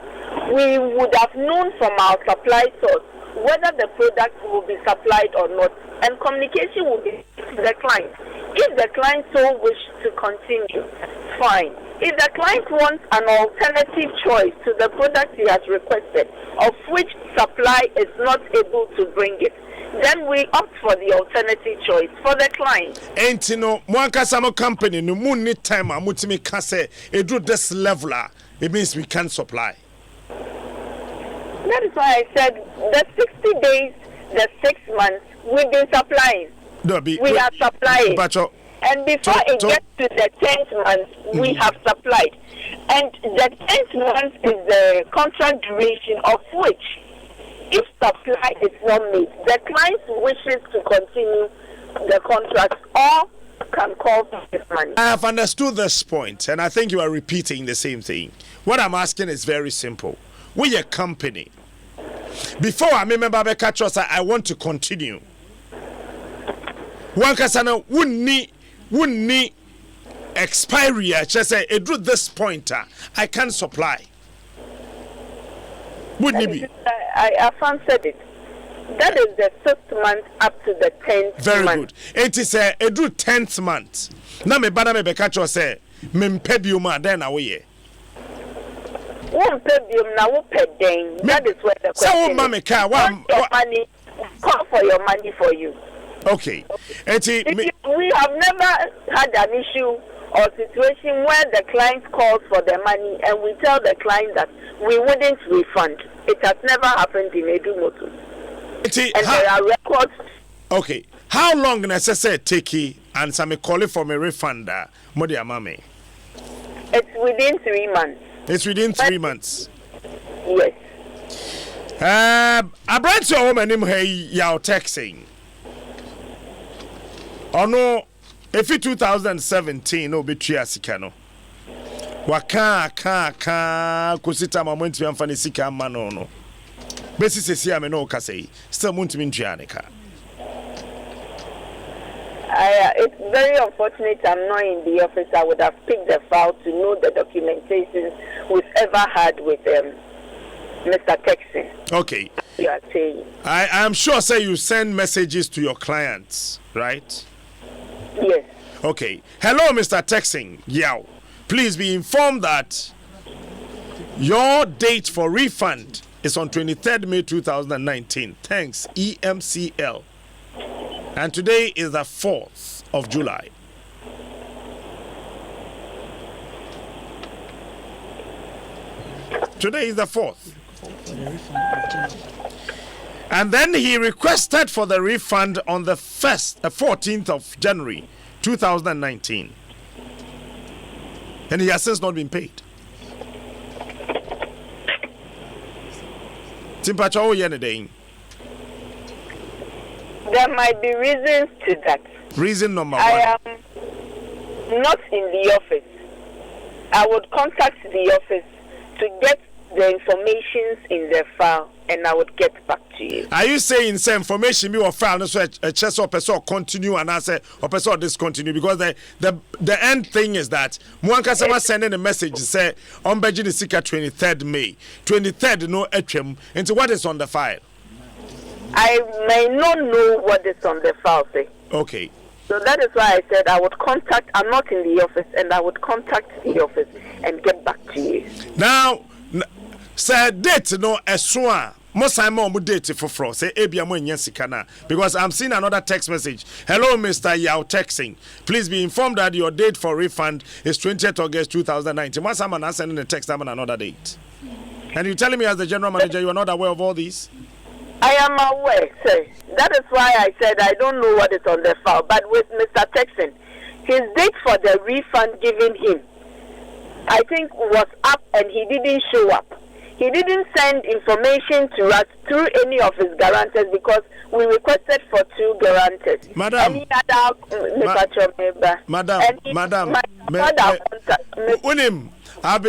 we would have known from our supply source whether the product will be supplied or not, and communication will be to the client. If the client so wishes to continue, fine. If the client wants an alternative choice to the product he has requested, of which supply is not able to bring it, then we opt for the alternative choice for the client. Ain't you know, Mwankasamo company, no moon need time, Mutimi Kase, it do this level, it means we can't supply. That is why I said the 60 days, the 6 months, we've been supplying. We are supplying. And before it gets to the 10th month, we have supplied. And the 10th month is the contract duration of which, if supply is not made, the client wishes to continue the contract or can call for his money. I have understood this point, and I think you are repeating the same thing. What I'm asking is very simple. We a company. Before I remember I want to continue. One kasana wouldn't need expiry. I just say it at this point I can't supply. Wouldn't it be? I answered it. That is the 6th month up to the 10th very month. Very good. It is a 10th month. Now me bana me bekacho say me mpebiuma then away. That is where the question is. Your money, call for your money for you. Okay. We have never had an issue or situation where the client calls for the money and we tell the client that we wouldn't refund. It has never happened in Edu Motors. And there are records. Okay. How long necessary take and some call it for a refund? Mami? It's within 3 months. It's within 3 months. Yes. I brought your woman in here, you're texting. Oh no, if it 2017, no be triasikano. Waka kusita mamenti amfani sika mano no. Besi sesi ame no kasei. Still muntu mintrianika. It's very unfortunate I'm not in the office. I would have picked the file to know the documentation we've ever had with Mr. Texan. Okay. You are saying. I am sure say you send messages to your clients, right? Yes. Okay. Hello, Mr. Texan. Yeah. please be informed that your date for refund is on 23rd May 2019. Thanks, EMCL. And today is the 4th of July. Today is the 4th. And then he requested for the refund on the 14th of January 2019. And he has since not been paid. There might be reasons to that. Reason number one. I am not in the office. I would contact the office to get the information in the file, and I would get back to you. Are you saying the information be or file so a chess or person continue and I say or person discontinue? Because the end thing is that one customer sending a message say on Beijing Sika 23rd May 23rd no etchem into what is on the file. I may not know what is on the file, say. Okay. So that is why I said I would contact. I'm not in the office, and I would contact the office and get back to you. Now. Say date no eswa mo Simon mo date for say ebia mo nya sika na because I'm seeing another text message. Hello Mr. Yao texting. Please be informed that your date for refund is 20th August 2019. Once someone is sending a text I'm on another date. And you telling me as the general manager you are not aware of all these? I am aware, sir. That is why I said I don't know what is on the file. But with Mr. Texan, his date for the refund given him, I think was up and he didn't show up. He didn't send information to us through any of his guarantors because we requested for 2 guarantors. Madam, Unim, I've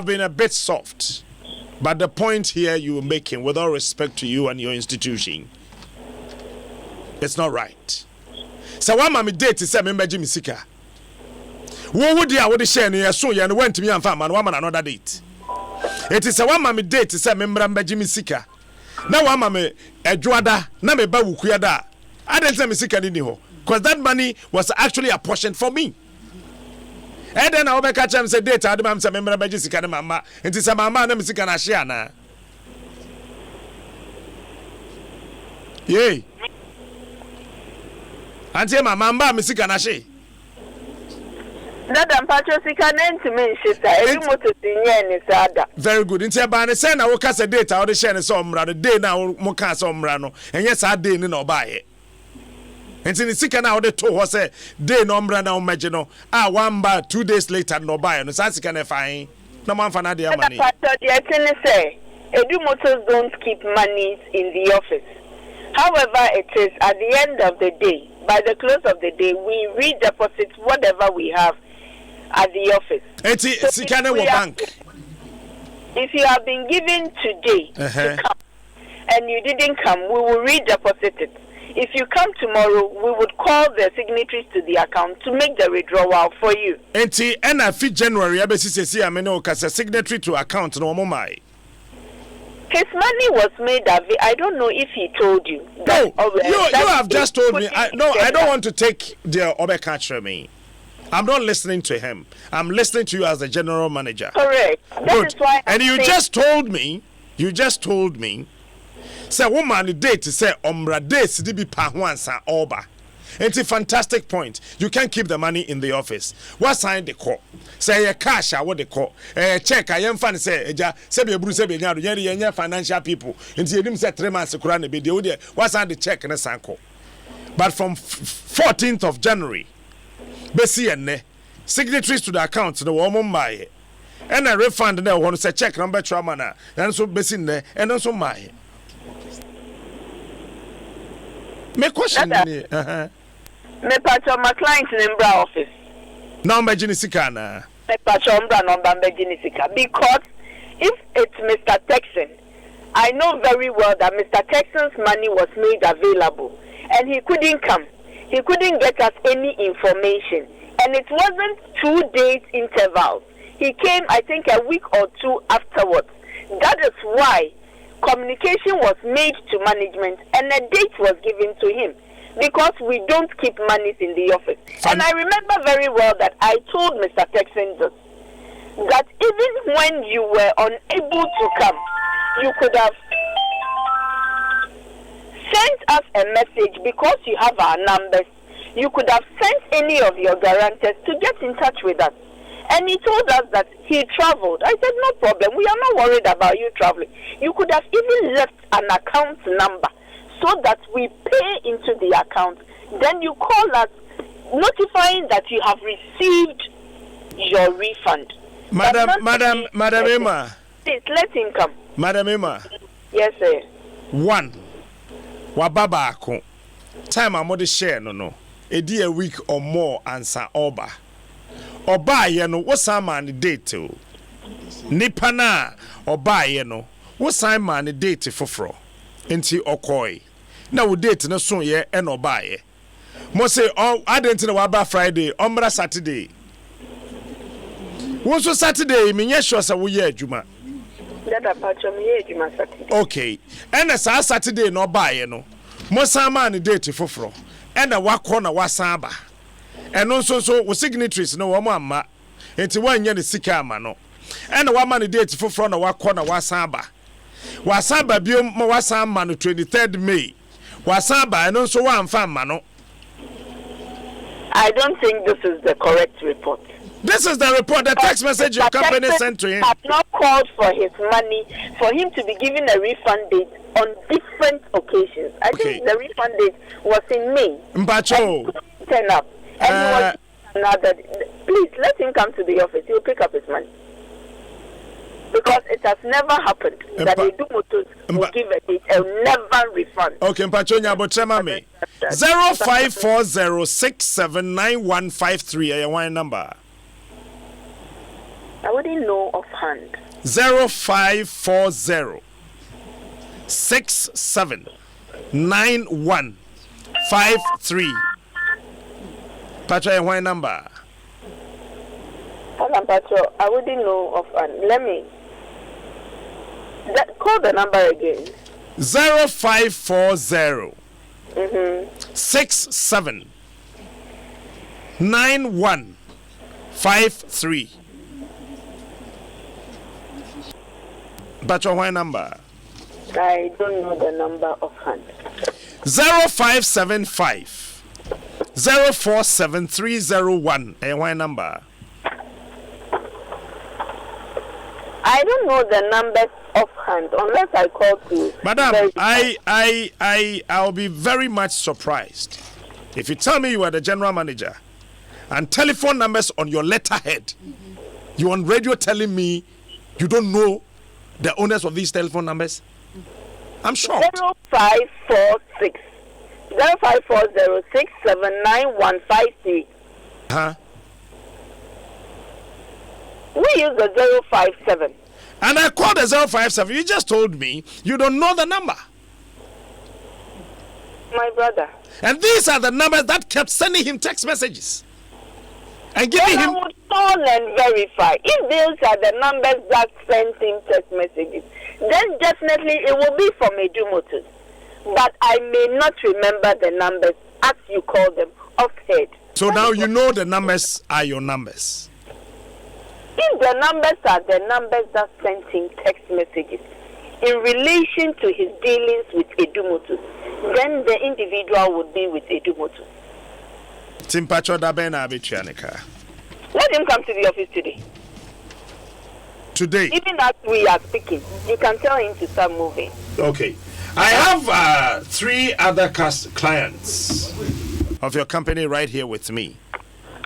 been a bit soft, but the point here you were making, with all respect to you and your institution, it's not right. So why mama date to say member Jimmy Sika? What would you share near so you went to me and found man woman another date? It is a one mammy date to say member Jimmy Sika. Now one mammy a juada, na me ba wukuyada. I didn't say me Sika didn't because that money was actually apportioned for me. And then I will catch him say date Adom say member Jimmy Sika mama. It is a mama na me Sika na share na. Yay. Auntie mama me Sika na share. Very good. Inti abane say na wo ka say data wo de share ne so omra the day na wo ka say omra no enye sa day ni na obaye. Inti ni sika na wo de to ho say day na omra na omaje no a one bar 2 days later na obaye no sa sika na fine na man fa na de amani. The say Edu Motors don't keep money in the office. However, it is at the end of the day, by the close of the day, we redeposit whatever we have at the office. So if you have been given today to come and you didn't come, we will redeposit it. If you come tomorrow, we would call the signatories to the account to make the withdrawal for you. January, signatory to account no more. His money was made available. I don't know if he told you. No, you have just told me. I don't want to take the Obeka from me. I'm not listening to him. I'm listening to you as the general manager. Correct. That is why. And you just told me. Say woman the date to say omra days to be pahuansa oba. It's a fantastic point. You can't keep the money in the office. What sign the call? Say a cash what they call. Check I am fan say say be bru say be nya financial people. Into you say 3 months kurana be dey what sign the check na sanko. But from 14th of January besi enne signatories to the account no wo mbaye. And a refund na won say check number trauma na. And so besi nne and so my. Me question ni me patcho my client in Mbra office. Number Jinisika na. Me patcho Mbra number Jinisika because if it's Mr. Texan, I know very well that Mr. Texan's money was made available and he couldn't come. He couldn't get us any information and it wasn't 2 days intervals. He came I think a week or 2 afterwards. That is why communication was made to management and a date was given to him because we don't keep monies in the office. And I remember very well that I told Mr. Texan this, that even when you were unable to come, you could have sent us a message because you have our numbers. You could have sent any of your guarantors to get in touch with us. And he told us that he traveled. I said, no problem. We are not worried about you traveling. You could have even left an account number so that we pay into the account. Then you call us notifying that you have received your refund. Madam Emma. Please, let him come. Madam Emma. Yes, sir. One. Wababa ako. Time amode share no. Edi a week or more answer oba. Oba ye no wo san man date o. Nipa na oba ye no wo san man date foforo. Enti okoi. Na wo date no so ye e no oba ye. Mo say adenti na waba Friday, omra Saturday. Wo so Saturday me nye sure say wo ye adwuma. Dada pacho me ye adwuma Saturday. Okay. And sa Saturday no oba ye no. Mo san man date foforo. And a wakọ na wasaba eno so wo signatories no wo amma enti wanya ne sika ama no and wa man date foforo na wakọ na wasaba bio ma wasama no 23rd May wasaba eno so wa amfa ama no. I don't think this is the correct report. This is the report, the text message your company sent to him. Have not called for his money for him to be given a refund date on different occasions. I think the refund date was in May. Mpacho. Turn up. And he was another. Please let him come to the office. He will pick up his money. Because it has never happened that they do motors will give a date and never refund. Okay, Mpacho Nyabotrema me. 0540679153 your number. I wouldn't know offhand. 0540 679153. Pacho, your number. Hold on, Pacho. I wouldn't know offhand. Let me call the number again. 0540 679153. But your number? I don't know the number offhand. 0575 047301. And why number? I don't know the numbers offhand unless I call to. Madam, I'll be very much surprised if you tell me you are the general manager and telephone numbers on your letterhead. You on radio telling me you don't know the owners of these telephone numbers? I'm shocked. 0546 0540679153. Huh? We use the 057. And I called the 057. You just told me you don't know the number. My brother. And these are the numbers that kept sending him text messages. And giving him. I would call and verify. If those are the numbers that sent him text messages, then definitely it will be from Edu Motors. But I may not remember the numbers as you call them offhead. So now you know the numbers are your numbers. If the numbers are the numbers that sent him text messages in relation to his dealings with Edu Motors, then the individual would be with Edu Motors. Timpacho Dabena Abichianika. Let him come to the office today. Today? Even as we are speaking, you can tell him to start moving. Okay. I have 3 other clients of your company right here with me.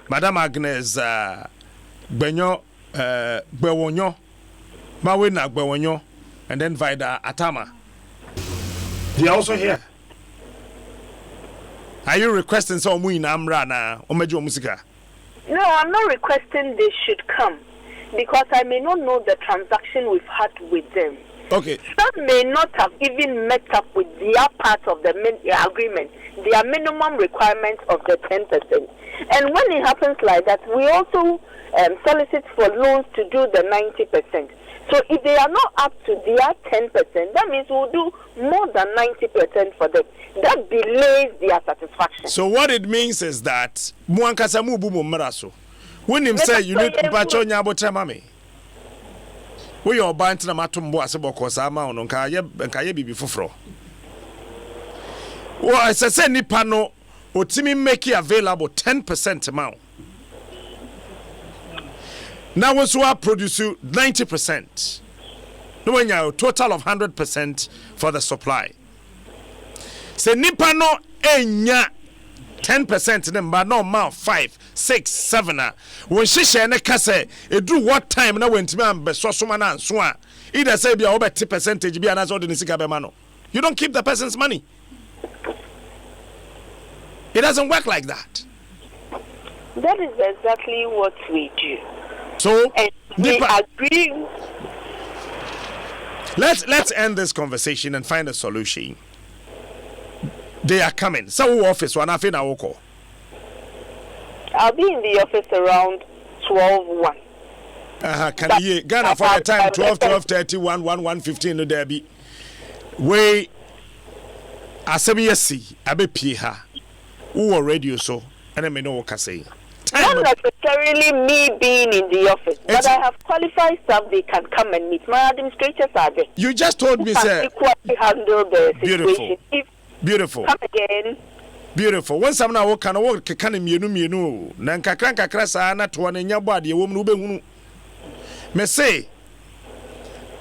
Madam Agnes Benyo Bewonyo, Mawina Bewonyo, and then Vida Atama. They are also here. Are you requesting some in Amra na Omejo Musika? No, I'm not requesting they should come because I may not know the transaction we've had with them. Okay. Some may not have even met up with their part of the agreement, their minimum requirements of the 10%. And when it happens like that, we also solicit for loans to do the 90%. So if they are not up to their 10%, that means we'll do more than 90% for them. That delays their satisfaction. So what it means is that when him say you need Pacho Nyabotre Mami. we your bant na matumbo asebo kosa ma ono nka ye bibi foforo wo say nipa no otimi make available 10% amount now we so produce 90%. No when you total of 100% for the supply. Say nipa no enya 10% number no ma 5, 6, 7 when she share ne kase e do what time na when timi ambe so na nso a either say bia over 10% bia na so de sika be ma no. You don't keep the person's money. It doesn't work like that. That is exactly what we do. So and we agree. Let's end this conversation and find a solution. They are coming. So office one after now. I'll be in the office around 12:01. Can you Ghana for the time 12:30, 1:15 no there be. We asemi abe pie ha. Who radio so and I may know what I say. Not necessarily me being in the office, but I have qualified staff. They can come and meet. My administrators are there. You just told me, sir. Equally handle the situation. Beautiful. Come again. Beautiful. When some now can work, can mienu. Nanka kranka krasa na to one nyabadi woman ube me say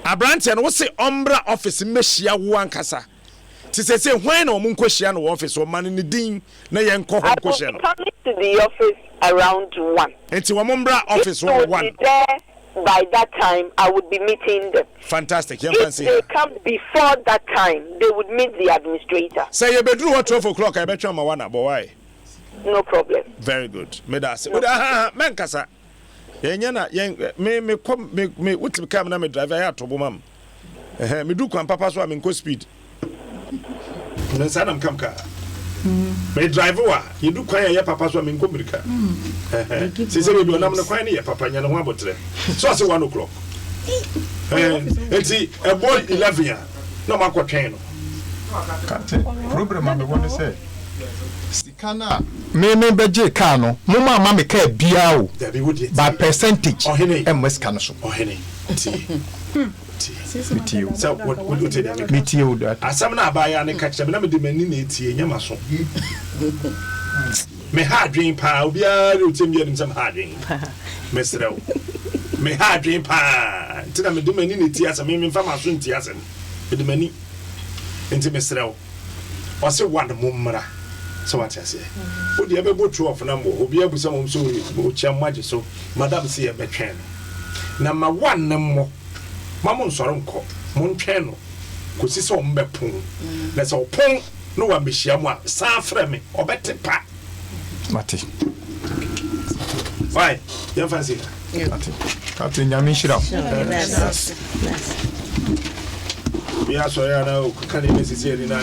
Abranti and what's the Umbra office meshia wankasa. She say when or munkoshia no office or man in the din na yanko I will be coming to the office around 1. It's Umbra office or 1. Be there by that time, I would be meeting them. Fantastic. If they come before that time, they would meet the administrator. Say you bedroom at 12 o'clock. I bet you one boy. No problem. Very good. Me das. Man kasa. Yenyana me come me uti come na me drive ya to bomam. Me do kwan papa so am go speed. Na sana mkam ka. Me drive wa you do kwan ya papa so am go mirika. Se se be onam na kwan ne ya papa nya na ho abotre. So say 1 o'clock. Enti e boy 11 na makotwen no. Kate problem am be won say Sikana me beje car no mama mama me car bia o by percentage ms can so ohene Mitio. So what you tell me? Mitio that. Asam na abaya ne catch me na me de mani na etie nyama so. Me hard dream pa obi a utem bia nim some hard dream. Me srew. Me hard dream pa. Ntina me de mani na etie asam me mfa maso ntie asam. Me de mani. Nti me srew. O se one mummra. So what I say? Wo de be bo 12 na mo obi abusa mo so o chia maje so madam say e betwen. Number 1 na mo Mamon Soronko, Montano, could so mbepon. Let's all pong, no one be shamwa, San Freme, or better pa. Mati. Why? You fancy? Captain Yamishra. We are sorry, I know, can you miss it here in our